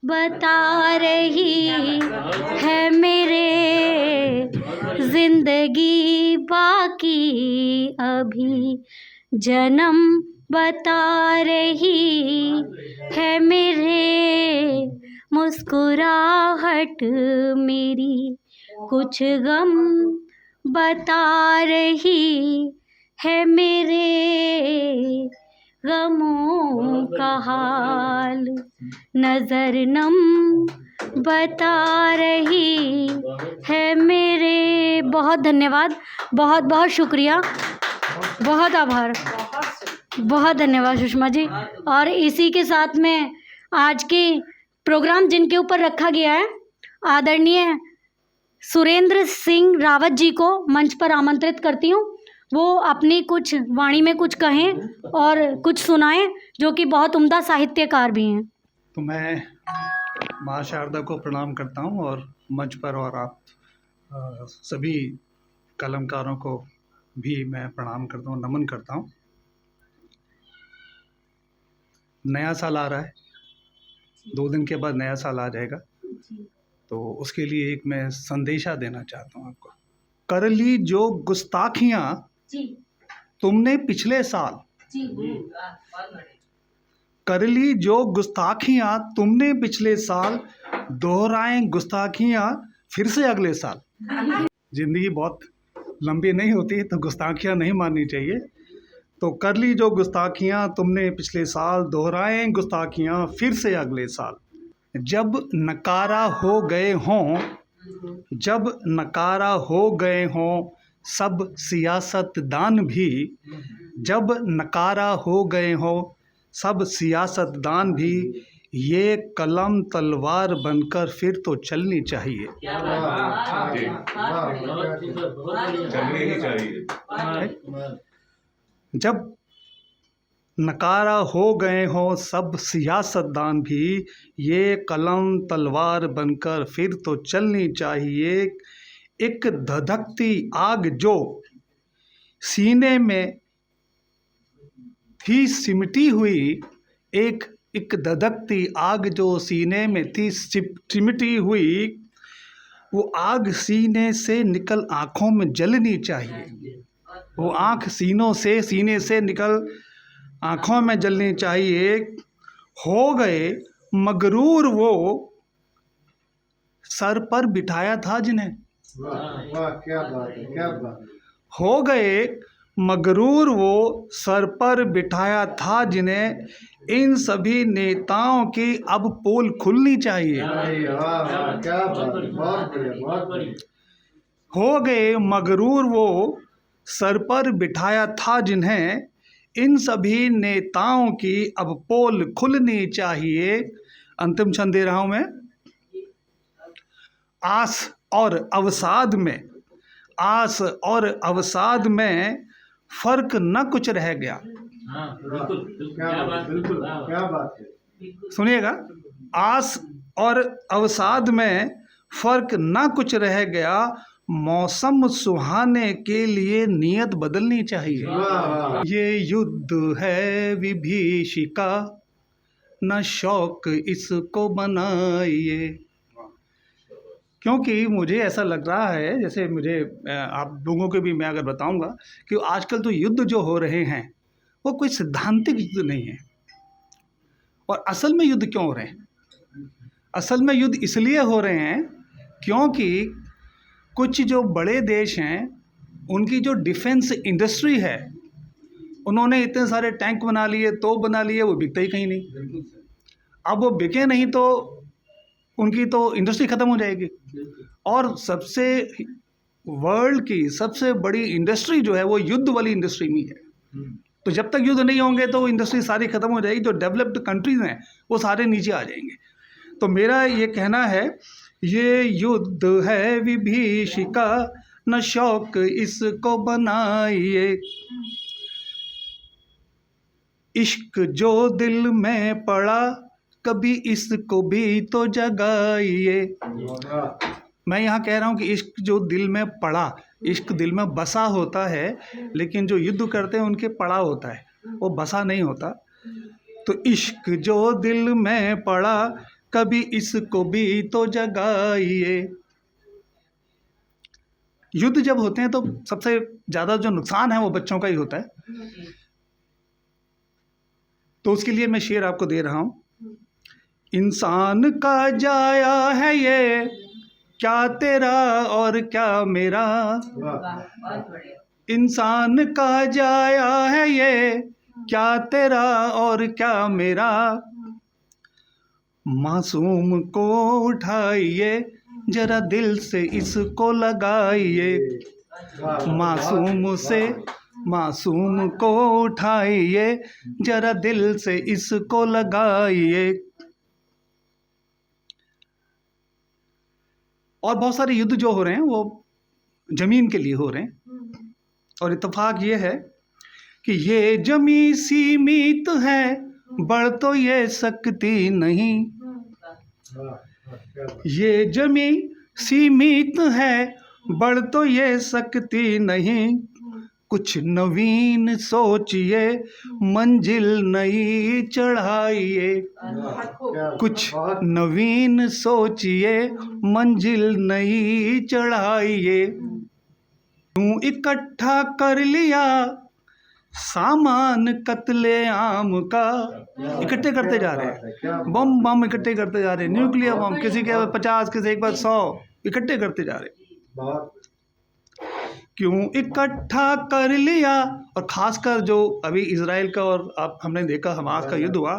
बता रही है मेरे, ज़िंदगी बाकी अभी जन्म बता रही है मेरे, मुस्कुराहट मेरी कुछ गम बता रही है मेरे, गमों का हाल नजर नम बता रही है मेरे। बहुत धन्यवाद, बहुत बहुत शुक्रिया, बहुत आभार, बहुत धन्यवाद सुषमा जी। और इसी के साथ में आज के प्रोग्राम जिनके ऊपर रखा गया है, आदरणीय सुरेंद्र सिंह रावत जी को मंच पर आमंत्रित करती हूँ। वो अपनी कुछ वाणी में कुछ कहें और कुछ सुनाएं, जो कि बहुत उम्दा साहित्यकार भी हैं। तो मैं माँ शारदा को प्रणाम करता हूँ और मंच पर और आप सभी कलमकारों को भी मैं प्रणाम करता हूँ, नमन करता हूँ। नया साल आ रहा है, 2 दिन के बाद नया साल आ जाएगा, तो उसके लिए एक मैं संदेशा देना चाहता हूँ आपको। कर ली जो गुस्ताखियाँ तुमने पिछले साल, कर ली जो गुस्ताखियाँ तुमने पिछले साल, दोहराएं गुस्ताखियाँ फिर से अगले साल। ज़िंदगी बहुत लंबी नहीं होती तो गुस्ताखियाँ नहीं माननी चाहिए। तो कर ली जो गुस्ताखियाँ तुमने पिछले साल, दोहराएं गुस्ताखियाँ फिर से अगले साल। जब नकारा हो गए हों, जब नकारा हो गए हों सब सियासतदान भी, जब नकारा हो गए हों सब सियासतदान भी, ये कलम तलवार बनकर फिर तो चलनी चाहिए। चलनी ही चाहिए। जब नकारा हो गए हों सब सियासतदान भी, ये कलम तलवार बनकर फिर तो चलनी चाहिए। एक धधकती आग जो सीने में थी सिमटी हुई, एक धधकती आग जो सीने में थी सिमटी हुई, वो आग सीने से निकल आँखों में जलनी चाहिए। वो आँख सीने से निकल आँखों में जलनी चाहिए। हो गए मगरूर वो सर पर बिठाया था जिन्हें, वाह क्या बात है, क्या बात है। हो गए मगरूर वो सर पर बिठाया था जिन्हें, इन सभी नेताओं की अब पोल खुलनी चाहिए। वाह वाह क्या बात है, बहुत बढ़िया, बहुत बढ़िया। हो गए मगरूर वो सर पर बिठाया था जिन्हें, इन सभी नेताओं की अब पोल खुलनी चाहिए। अंतिम क्षण दे रहा हूं मैं। आस और अवसाद में, आस और अवसाद में फर्क न कुछ रह गया। बिल्कुल क्या बात है। सुनिएगा, आस और अवसाद में फर्क न कुछ रह गया, मौसम सुहाने के लिए नियत बदलनी चाहिए। ये युद्ध है विभीषिका, न शौक इसको बनाइए। क्योंकि मुझे ऐसा लग रहा है, जैसे मुझे आप लोगों के भी मैं अगर बताऊंगा कि आजकल तो युद्ध जो हो रहे हैं वो कोई सैद्धांतिक युद्ध नहीं है। और असल में युद्ध क्यों हो रहे हैं? असल में युद्ध इसलिए हो रहे हैं क्योंकि कुछ जो बड़े देश हैं उनकी जो डिफेंस इंडस्ट्री है, उन्होंने इतने सारे टैंक बना लिए, तोप बना लिए, वो बिकते ही कहीं नहीं। अब वो बिके नहीं तो उनकी तो इंडस्ट्री ख़त्म हो जाएगी। और सबसे वर्ल्ड की सबसे बड़ी इंडस्ट्री जो है वो युद्ध वाली इंडस्ट्री में है। तो जब तक युद्ध नहीं होंगे तो इंडस्ट्री सारी ख़त्म हो जाएगी। जो डेवलप्ड कंट्रीज़ हैं वो सारे नीचे आ जाएंगे। तो मेरा ये कहना है, ये युद्ध है विभीषिका, न शौक इसको बनाइए। इश्क जो दिल में पड़ा, कभी इसको भी तो जगाइए। मैं यहाँ कह रहा हूँ कि इश्क जो दिल में पड़ा, इश्क दिल में बसा होता है, लेकिन जो युद्ध करते हैं उनके पड़ा होता है, वो बसा नहीं होता। तो इश्क जो दिल में पड़ा, कभी इसको भी तो जगाइए। युद्ध जब होते हैं तो सबसे ज़्यादा जो नुकसान है वो बच्चों का ही होता है। तो उसके लिए मैं शेर आपको दे रहा हूँ। इंसान का जाया है ये, क्या तेरा और क्या मेरा। इंसान का जाया है ये, क्या तेरा और क्या मेरा। मासूम को उठाइए, जरा दिल से इसको लगाइए। मासूम को उठाइए, जरा दिल से इसको लगाइए। और बहुत सारे युद्ध जो हो रहे हैं वो ज़मीन के लिए हो रहे हैं। और इत्तेफाक ये है कि ये ज़मीन सीमित है, बढ़ तो ये सकती नहीं। ये ज़मीन सीमित है, बढ़ तो ये सकती नहीं। कुछ नवीन सोचिए, मंजिल नई चढ़ाइए। कुछ नवीन सोचिए, मंजिल नई चढ़ाइए। यूं इकट्ठा कर लिया सामान कत्ले आम का इकट्ठे करते जा रहे हैं, बम बम इकट्ठे करते जा रहे हैं, न्यूक्लियर बम, किसी के 50, किसी एक बार 100 इकट्ठे करते जा रहे हैं। क्यों इकट्ठा कर लिया? और खासकर जो अभी इसराइल का और आप हमने देखा हमास का युद्ध हुआ,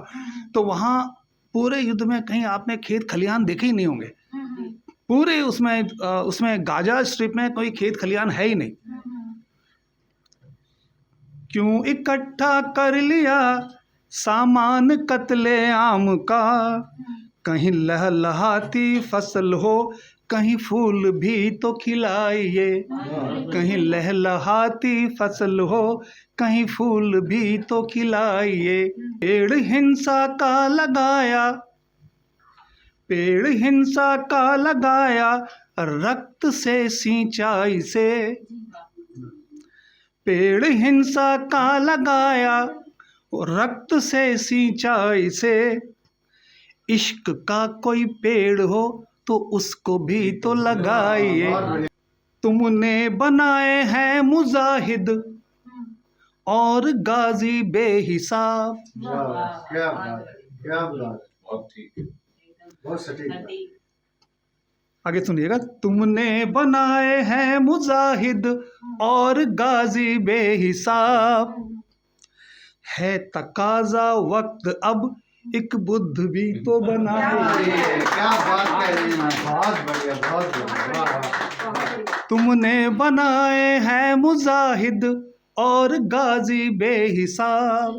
तो वहाँ पूरे युद्ध में कहीं आपने खेत खलिहान देखे ही नहीं होंगे। पूरे उसमें गाजा स्ट्रिप में कोई खेत खलिहान है ही नहीं। क्यों इकट्ठा कर लिया सामान कत्ले आम का, कहीं लहलहाती फसल हो, कहीं फूल भी तो खिलाइए। कहीं लहलहाती फसल हो, कहीं फूल भी तो खिलाइए। पेड़ हिंसा का लगाया, पेड़ हिंसा का लगाया, रक्त से सिंचाई से। पेड़ हिंसा का लगाया, रक्त से सिंचाई से। इश्क का कोई पेड़ हो तो उसको भी तो लगाइए। तुमने बनाए हैं मुजाहिद और गाजी बेहिसाब। क्या बात, बहुत ठीक, बहुत सटीक। आगे सुनिएगा। तुमने बनाए हैं मुजाहिद और गाजी बेहिसाब, है तकाजा वक्त अब एक बुद्ध भी तो बनाइए। क्या बात कह रही हैं, बहुत बढ़िया, बहुत बढ़िया। तुमने बनाए हैं मुजाहिद और गाजी बेहिसाब,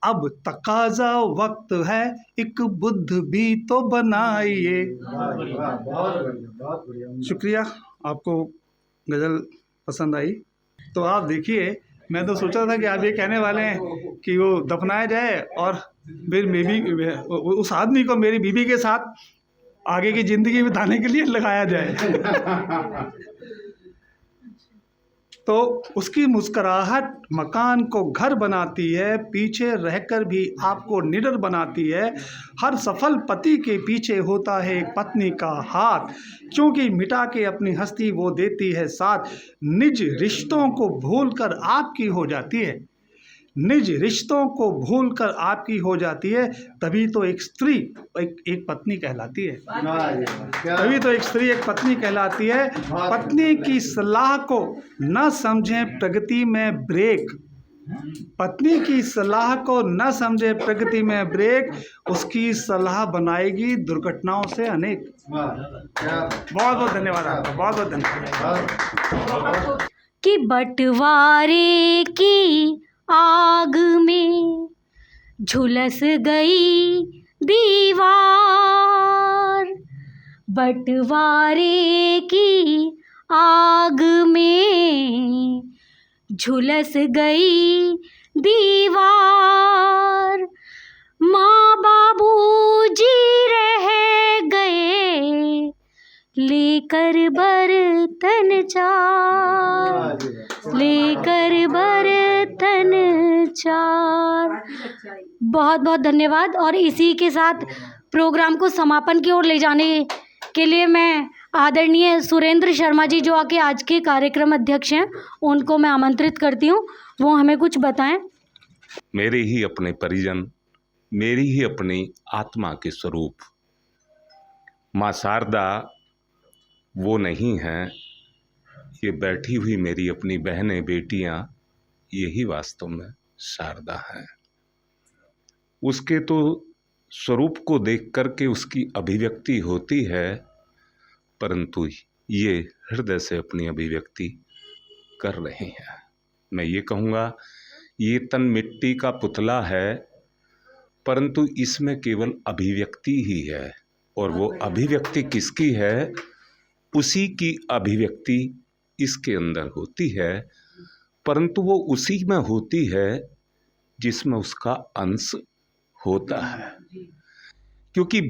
अब तकाजा वक्त है एक बुद्ध भी तो बनाइए। बहुत बढ़िया। शुक्रिया, आपको गज़ल पसंद आई। तो आप देखिए, मैं तो सोचा था कि आप ये कहने वाले हैं कि वो दफनाया जाए और फिर उस आदमी को मेरी बीवी के साथ आगे की ज़िंदगी बिताने के लिए लगाया जाए। तो उसकी मुस्कुराहट मकान को घर बनाती है, पीछे रहकर भी आपको निडर बनाती है। हर सफल पति के पीछे होता है एक पत्नी का हाथ, क्योंकि मिटा के अपनी हस्ती वो देती है साथ। निज रिश्तों को भूलकर आपकी हो जाती है, निज रिश्तों को भूलकर आपकी हो जाती है, तभी तो एक स्त्री एक पत्नी कहलाती है। तभी तो एक स्त्री एक पत्नी कहलाती है। पत्नी की सलाह को न समझें प्रगति में ब्रेक, पत्नी की सलाह को न समझे प्रगति में ब्रेक, उसकी सलाह बनाएगी दुर्घटनाओं से अनेक। बहुत बहुत धन्यवाद आपका, बहुत बहुत धन्यवाद। कि बंटवारे की आग में झुलस गई दीवार, बंटवारे की आग में झुलस गई दीवार। माँ बाबूजी रह गए लेकर बर्तन चार, लेकर बर्तन चार। बहुत बहुत धन्यवाद। और इसी के साथ प्रोग्राम को समापन की ओर ले जाने के लिए मैं आदरणीय सुरेंद्र शर्मा जी, जो आके आज के कार्यक्रम अध्यक्ष हैं, उनको मैं आमंत्रित करती हूँ, वो हमें कुछ बताएं। मेरे ही अपने परिजन, मेरी ही अपनी आत्मा के स्वरूप माँ शारदा वो नहीं हैं, ये बैठी हुई मेरी अपनी बहनें बेटियां, यही वास्तव में शारदा हैं। उसके तो स्वरूप को देख कर के उसकी अभिव्यक्ति होती है, परंतु ये हृदय से अपनी अभिव्यक्ति कर रहे हैं। मैं ये कहूँगा, ये तन मिट्टी का पुतला है, परंतु इसमें केवल अभिव्यक्ति ही है, और वो अभिव्यक्ति किसकी है? उसी की अभिव्यक्ति इसके अंदर होती है, परंतु वो उसी में होती है जिसमें उसका अंश होता है। क्योंकि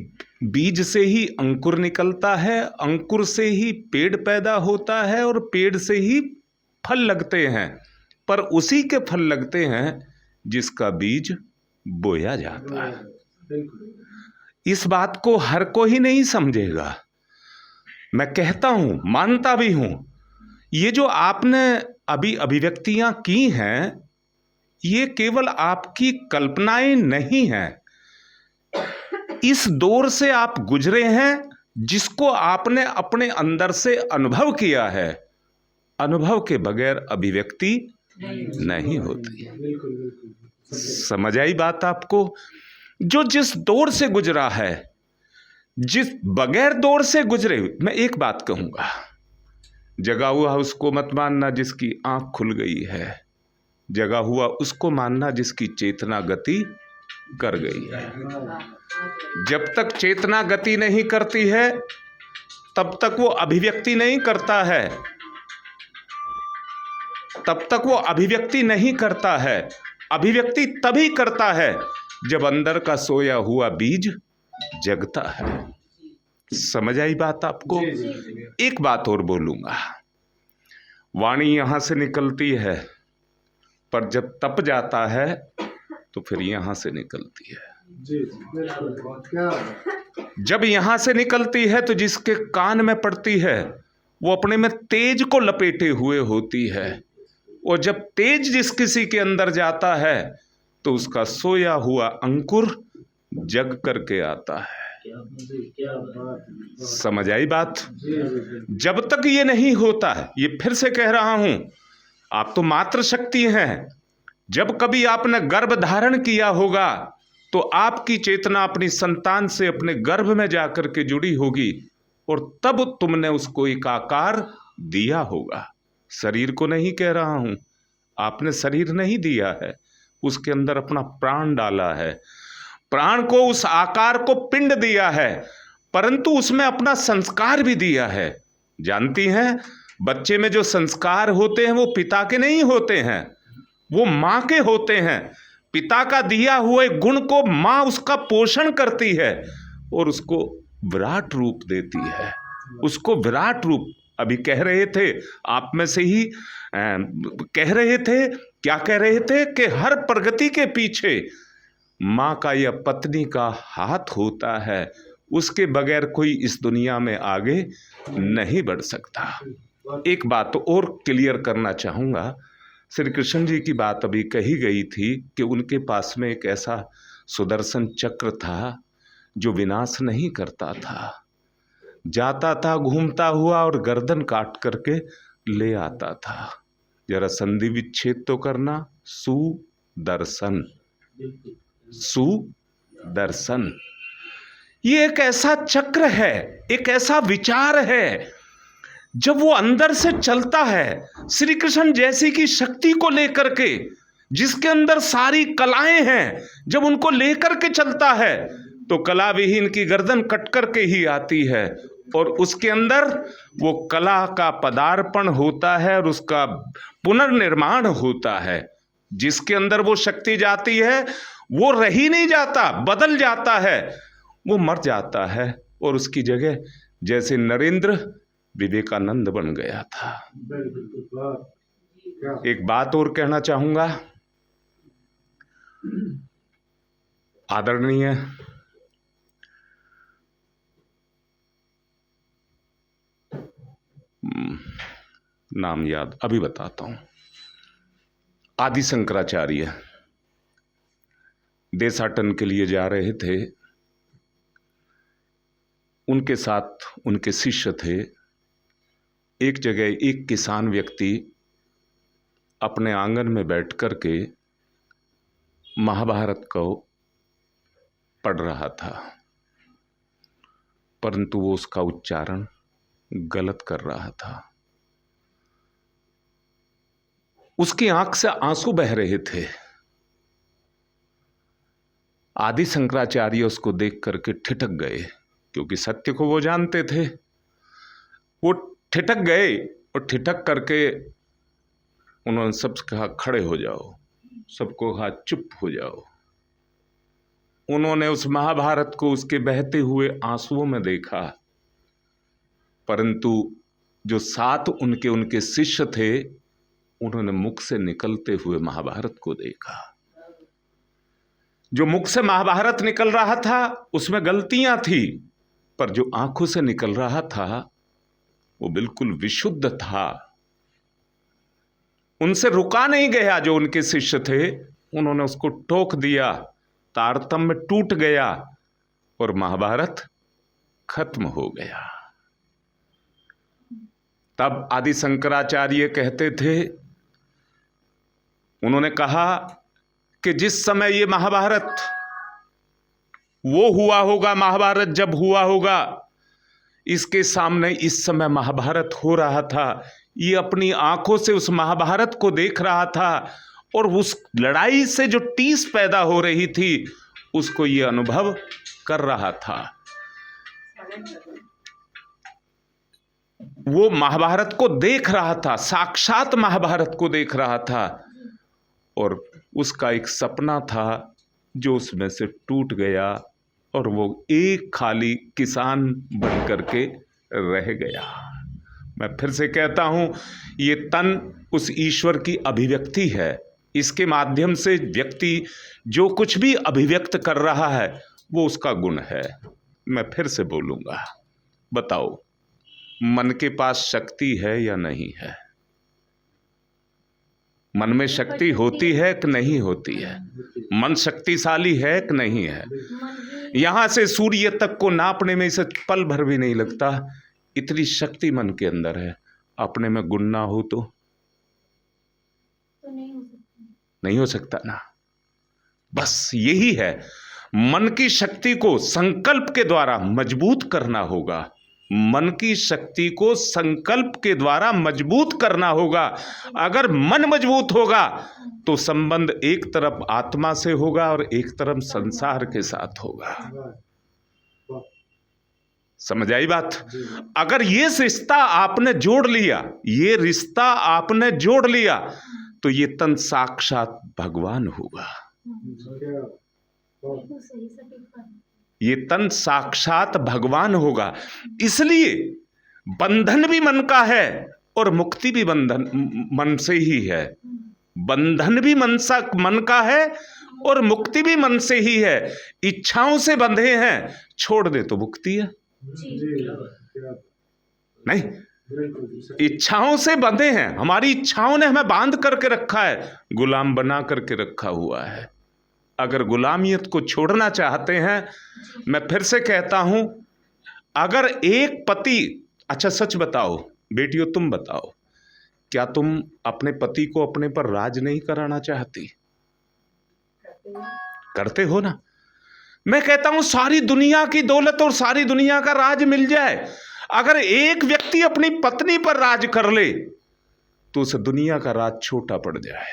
बीज से ही अंकुर निकलता है, अंकुर से ही पेड़ पैदा होता है, और पेड़ से ही फल लगते हैं, पर उसी के फल लगते हैं जिसका बीज बोया जाता है। इस बात को हर कोई नहीं समझेगा। मैं कहता हूँ, मानता भी हूँ, ये जो आपने अभी अभिव्यक्तियाँ की हैं, ये केवल आपकी कल्पनाएं नहीं हैं। इस दौर से आप गुजरे हैं जिसको आपने अपने अंदर से अनुभव किया है। अनुभव के बगैर अभिव्यक्ति नहीं होती। समझ आई बात आपको? जो जिस दौर से गुजरा है, जिस बगैर दौर से गुजरे, मैं एक बात कहूंगा, जगा हुआ उसको मत मानना जिसकी आंख खुल गई है, जगा हुआ उसको मानना जिसकी चेतना गति कर गई है। जब तक चेतना गति नहीं करती है तब तक वो अभिव्यक्ति नहीं करता है, तब तक वो अभिव्यक्ति नहीं करता है। अभिव्यक्ति तभी करता है जब अंदर का सोया हुआ बीज जगता है। समझ आई बात आपको? एक बात और बोलूंगा, वाणी यहां से निकलती है पर जब तप जाता है तो फिर यहां से निकलती है। जब यहां से निकलती है तो जिसके कान में पड़ती है वो अपने में तेज को लपेटे हुए होती है, और जब तेज जिस किसी के अंदर जाता है तो उसका सोया हुआ अंकुर जग करके आता है। समझ आई बात? जब तक ये नहीं होता है, ये फिर से कह रहा हूं, आप तो मात्र शक्ति हैं। जब कभी आपने गर्भ धारण किया होगा तो आपकी चेतना अपनी संतान से अपने गर्भ में जाकर के जुड़ी होगी, और तब तुमने उसको एक आकार दिया होगा। शरीर को नहीं कह रहा हूं, आपने शरीर नहीं दिया है, उसके अंदर अपना प्राण डाला है, प्राण को, उस आकार को पिंड दिया है, परंतु उसमें अपना संस्कार भी दिया है। जानती हैं, बच्चे में जो संस्कार होते हैं वो पिता के नहीं होते हैं, वो माँ के होते हैं। पिता का दिया हुए गुण को माँ उसका पोषण करती है और उसको विराट रूप देती है, उसको विराट रूप। अभी कह रहे थे, आप में से ही कह रहे थे, क्या कह रहे थे कि हर प्रगति के पीछे माँ का या पत्नी का हाथ होता है, उसके बगैर कोई इस दुनिया में आगे नहीं बढ़ सकता। एक बात और क्लियर करना चाहूँगा, श्री कृष्ण जी की बात अभी कही गई थी कि उनके पास में एक ऐसा सुदर्शन चक्र था जो विनाश नहीं करता था, जाता था घूमता हुआ और गर्दन काट करके ले आता था। जरा संधि विच्छेद तो करना, सुदर्शन, सुदर्शन। ये एक ऐसा चक्र है, एक ऐसा विचार है, जब वो अंदर से चलता है, श्री कृष्ण जैसी की शक्ति को लेकर के, जिसके अंदर सारी कलाएं हैं, जब उनको लेकर के चलता है तो कला विहीन की गर्दन कट करके ही आती है, और उसके अंदर वो कला का पदार्पण होता है और उसका पुनर्निर्माण होता है। जिसके अंदर वो शक्ति जाती है वो रह ही नहीं जाता, बदल जाता है, वो मर जाता है, और उसकी जगह जैसे नरेंद्र विवेकानंद बन गया था। एक बात और कहना चाहूंगा, आदरणीय नाम याद अभी बताता हूं, आदि शंकराचार्य देशाटन के लिए जा रहे थे, उनके साथ उनके शिष्य थे। एक जगह एक किसान व्यक्ति अपने आंगन में बैठ कर के महाभारत को पढ़ रहा था, परंतु वो उसका उच्चारण गलत कर रहा था। उसकी आंख से आंसू बह रहे थे। आदि शंकराचार्य उसको देख करके ठिठक गए, क्योंकि सत्य को वो जानते थे। वो ठिठक गए और ठिठक करके उन्होंने सबसे कहा खड़े हो जाओ, सबको कहा चुप हो जाओ। उन्होंने उस महाभारत को उसके बहते हुए आंसुओं में देखा, परंतु जो साथ उनके शिष्य थे उन्होंने मुख से निकलते हुए महाभारत को देखा। जो मुख से महाभारत निकल रहा था उसमें गलतियां थी, पर जो आंखों से निकल रहा था वो बिल्कुल विशुद्ध था। उनसे रुका नहीं गया। जो उनके शिष्य थे उन्होंने उसको टोक दिया, तारतम्य टूट गया और महाभारत खत्म हो गया। तब आदि शंकराचार्य कहते थे, उन्होंने कहा कि जिस समय ये महाभारत वो हुआ होगा, महाभारत जब हुआ होगा, इसके सामने इस समय महाभारत हो रहा था। ये अपनी आंखों से उस महाभारत को देख रहा था और उस लड़ाई से जो टीस पैदा हो रही थी उसको ये अनुभव कर रहा था। वो महाभारत को देख रहा था, साक्षात महाभारत को देख रहा था, और उसका एक सपना था जो उसमें से टूट गया और वो एक खाली किसान बन करके रह गया। मैं फिर से कहता हूं, ये तन उस ईश्वर की अभिव्यक्ति है। इसके माध्यम से व्यक्ति जो कुछ भी अभिव्यक्त कर रहा है वो उसका गुण है। मैं फिर से बोलूँगा, बताओ मन के पास शक्ति है या नहीं है? मन में शक्ति होती है कि नहीं होती है? मन शक्तिशाली है कि नहीं है? यहाँ से सूर्य तक को नापने में इसे पल भर भी नहीं लगता, इतनी शक्ति मन के अंदर है। अपने में गुण ना हो तो नहीं हो सकता ना। बस यही है, मन की शक्ति को संकल्प के द्वारा मजबूत करना होगा। मन की शक्ति को संकल्प के द्वारा मजबूत करना होगा। अगर मन मजबूत होगा तो संबंध एक तरफ आत्मा से होगा और एक तरफ संसार के साथ होगा। समझ आई बात? अगर ये रिश्ता आपने जोड़ लिया, ये रिश्ता आपने जोड़ लिया, तो ये तन साक्षात भगवान होगा। ये तन साक्षात भगवान होगा। इसलिए बंधन भी मन का है और मुक्ति भी मन से ही है। बंधन भी मन का है और मुक्ति भी मन से ही है। इच्छाओं से बंधे हैं, छोड़ दे तो मुक्ति है। नहीं, इच्छाओं से बंधे हैं, हमारी इच्छाओं ने हमें बांध करके रखा है, गुलाम बना करके रखा हुआ है। अगर गुलामियत को छोड़ना चाहते हैं, मैं फिर से कहता हूं, अगर एक पति, अच्छा सच बताओ बेटियों, तुम बताओ, क्या तुम अपने पति को अपने पर राज नहीं कराना चाहती? करते हो ना। मैं कहता हूं सारी दुनिया की दौलत और सारी दुनिया का राज मिल जाए, अगर एक व्यक्ति अपनी पत्नी पर राज कर ले तो उस दुनिया का राज छोटा पड़ जाए।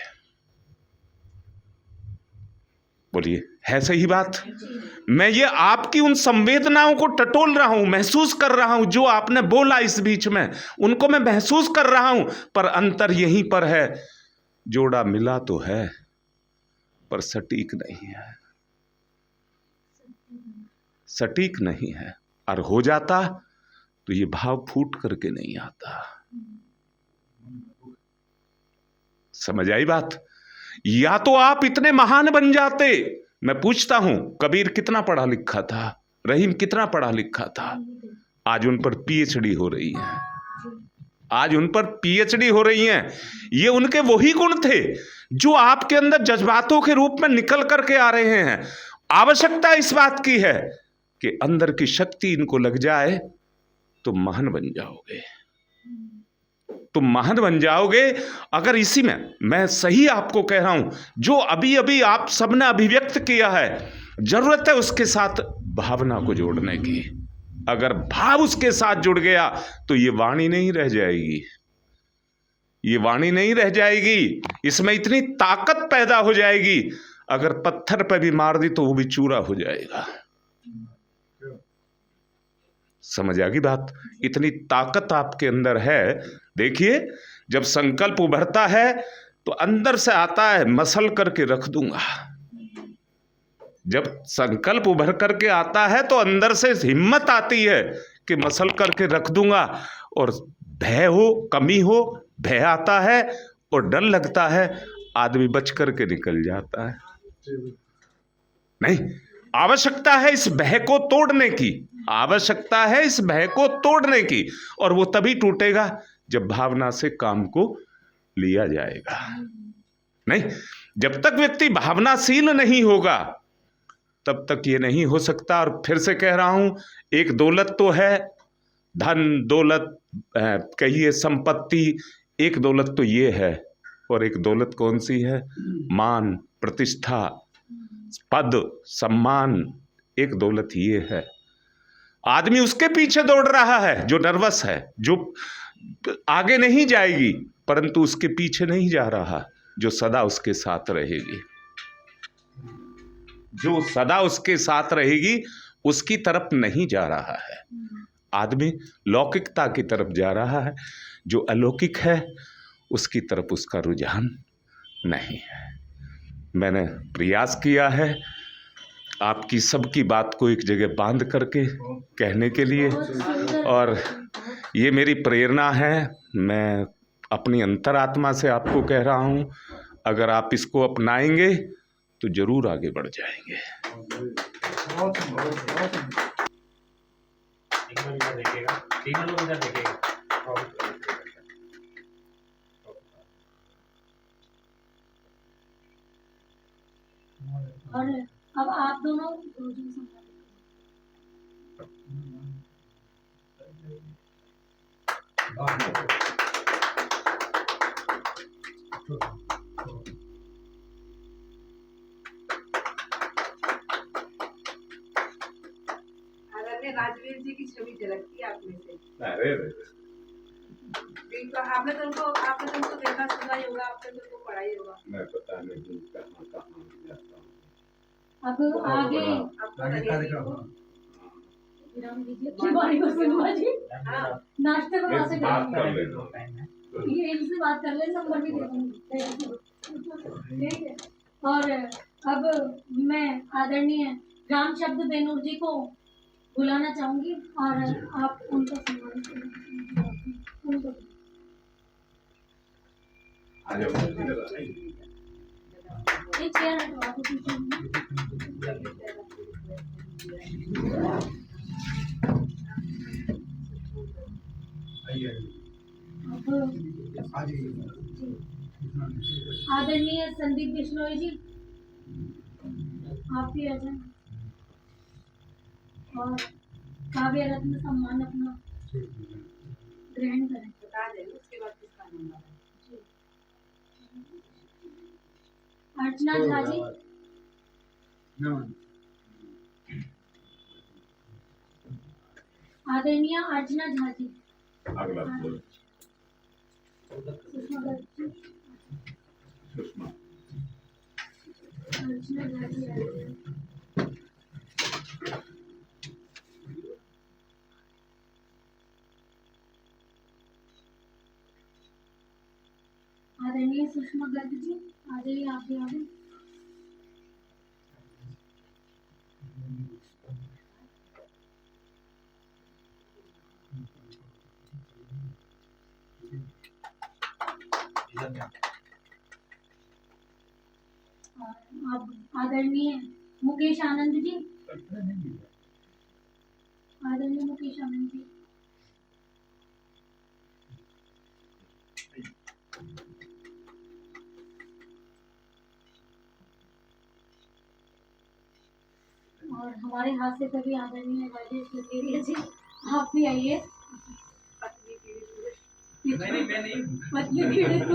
बोलिए, है सही बात? मैं ये आपकी उन संवेदनाओं को टटोल रहा हूं, महसूस कर रहा हूं, जो आपने बोला इस बीच में, उनको मैं महसूस कर रहा हूं। पर अंतर यहीं पर है, जोड़ा मिला तो है पर सटीक नहीं है, सटीक नहीं है। और हो जाता तो ये भाव फूट करके नहीं आता। समझ आई बात? या तो आप इतने महान बन जाते। मैं पूछता हूं, कबीर कितना पढ़ा लिखा था, रहीम कितना पढ़ा लिखा था, आज उन पर पीएचडी हो रही है, आज उन पर पीएचडी हो रही है। ये उनके वही गुण थे जो आपके अंदर जज्बातों के रूप में निकल करके आ रहे हैं। आवश्यकता इस बात की है कि अंदर की शक्ति इनको लग जाए तो महान बन जाओगे, तुम महान बन जाओगे। अगर इसी में, मैं सही आपको कह रहा हूं, जो अभी अभी आप सबने अभिव्यक्त किया है, जरूरत है उसके साथ भावना को जोड़ने की। अगर भाव उसके साथ जुड़ गया तो ये वाणी नहीं रह जाएगी, ये वाणी नहीं रह जाएगी, इसमें इतनी ताकत पैदा हो जाएगी, अगर पत्थर पर भी मार दी तो वो भी चूरा हो जाएगा। समझ आ गई बात? इतनी ताकत आपके अंदर है। देखिए, जब संकल्प उभरता है तो अंदर से आता है, मसल करके रख दूंगा। जब संकल्प उभर करके आता है तो अंदर से हिम्मत आती है कि मसल करके रख दूंगा। और भय हो, कमी हो, भय आता है और डर लगता है, आदमी बच करके निकल जाता है। नहीं, आवश्यकता है इस भय को तोड़ने की, आवश्यकता है इस भय को तोड़ने की। और वो तभी टूटेगा जब भावना से काम को लिया जाएगा। नहीं, जब तक व्यक्ति भावनाशील नहीं होगा तब तक ये नहीं हो सकता। और फिर से कह रहा हूं, एक दौलत तो है, धन दौलत कहिए संपत्ति, एक दौलत तो ये है, और एक दौलत कौन सी है? मान, प्रतिष्ठा, पद, सम्मान, एक दौलत ये है। आदमी उसके पीछे दौड़ रहा है जो नर्वस है, जो आगे नहीं जाएगी, परंतु उसके पीछे नहीं जा रहा जो सदा उसके साथ रहेगी। जो सदा उसके साथ रहेगी उसकी तरफ नहीं जा रहा है। आदमी लौकिकता की तरफ जा रहा है, जो अलौकिक है उसकी तरफ उसका रुझान नहीं है। मैंने प्रयास किया है आपकी सबकी बात को एक जगह बांध करके कहने के लिए, और ये मेरी प्रेरणा है। मैं अपनी अंतरात्मा से आपको कह रहा हूँ, अगर आप इसको अपनाएंगे तो जरूर आगे बढ़ जाएंगे। और अब आप दोनों राजवीर जी की छवि झलकती है आप में से। अरे आपने तो उनको देखा सुना ही होगा, आपने तो उनको पढ़ा ही होगा। मैं पता नहीं कहाँ जाता हूँ। अब आगे नाश्ते को वहाँ से ये इनसे बात कर ले, नंबर भी दे दूँगी। ठीक है। और अब मैं आदरणीय राम शब्द बेनूर जी को बुलाना चाहूंगी और आप उनको सम्मान उनको एक चेयर हटवा दो आदरणीय संदीप बिश्नोई जी, आप भी आ जाए और काव्य रत्न सम्मान अपना ग्रहण करें। बता दें उसके बाद किसका नंबर है। अर्चना झा जी, आदरणीय अर्चना झा जी, अगला सुषमा गर्ग जी, अर्चना झा जी, आदरणीय सुषमा गर्ग जी, आ जाइए आप भी आगे। अब आदरणीय मुकेश आनंद जी, आदरणीय मुकेश आनंद जी, और हमारे हाथ से कभी आदरणीय राजेश लखेरिया जी, आप भी आइए। पतली पीड़ित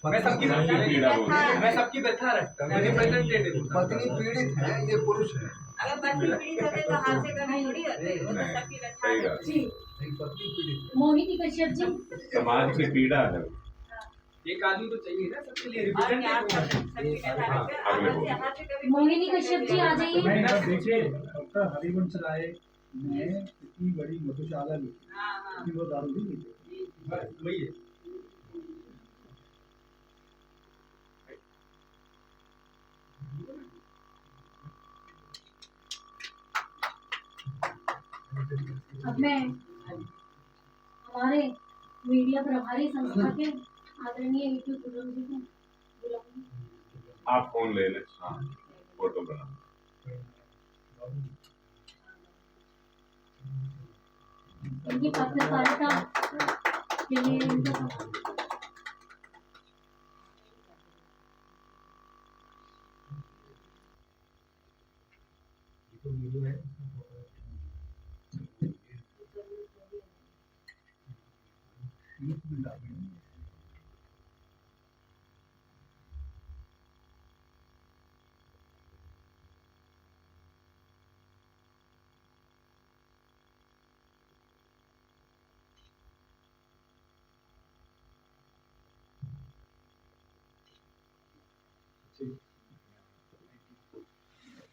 मैं सबकी व्यथा रखता हूँ। रिप्रेजेंटेटिव पत्नी पीड़ित है, ये पुरुष है। अगर पत्नी पीड़ित होते तो हाथ से कभी थोड़ी होते, वो तो सबकी व्यथा है। जी, पत्नी पीड़ित है। मोहिनी कश्यप जी, समाज की पीड़ा है। एक आदमी तो चाहिए ना सबके लिए और क्या आप रिप्रेजेंटेटिव। सबकी व्यथा रखते हैं। हाथ से कभी मोहिनी कश्यप जी आ जाइए। देखिए डॉक्टर हरिवंश राय ने इतनी बड़ी मधुशाला ली, लेकिन वो दारू नहीं पीते। वही है। अब मैं हमारे मीडिया प्रभारी संस्था के आदरणीय यूट्यूब गुरु जी को बुलाऊंगी। आप फोन ले लें, हाँ, फोटो बना। इनकी पत्रकारिता के लिए इनका ठीक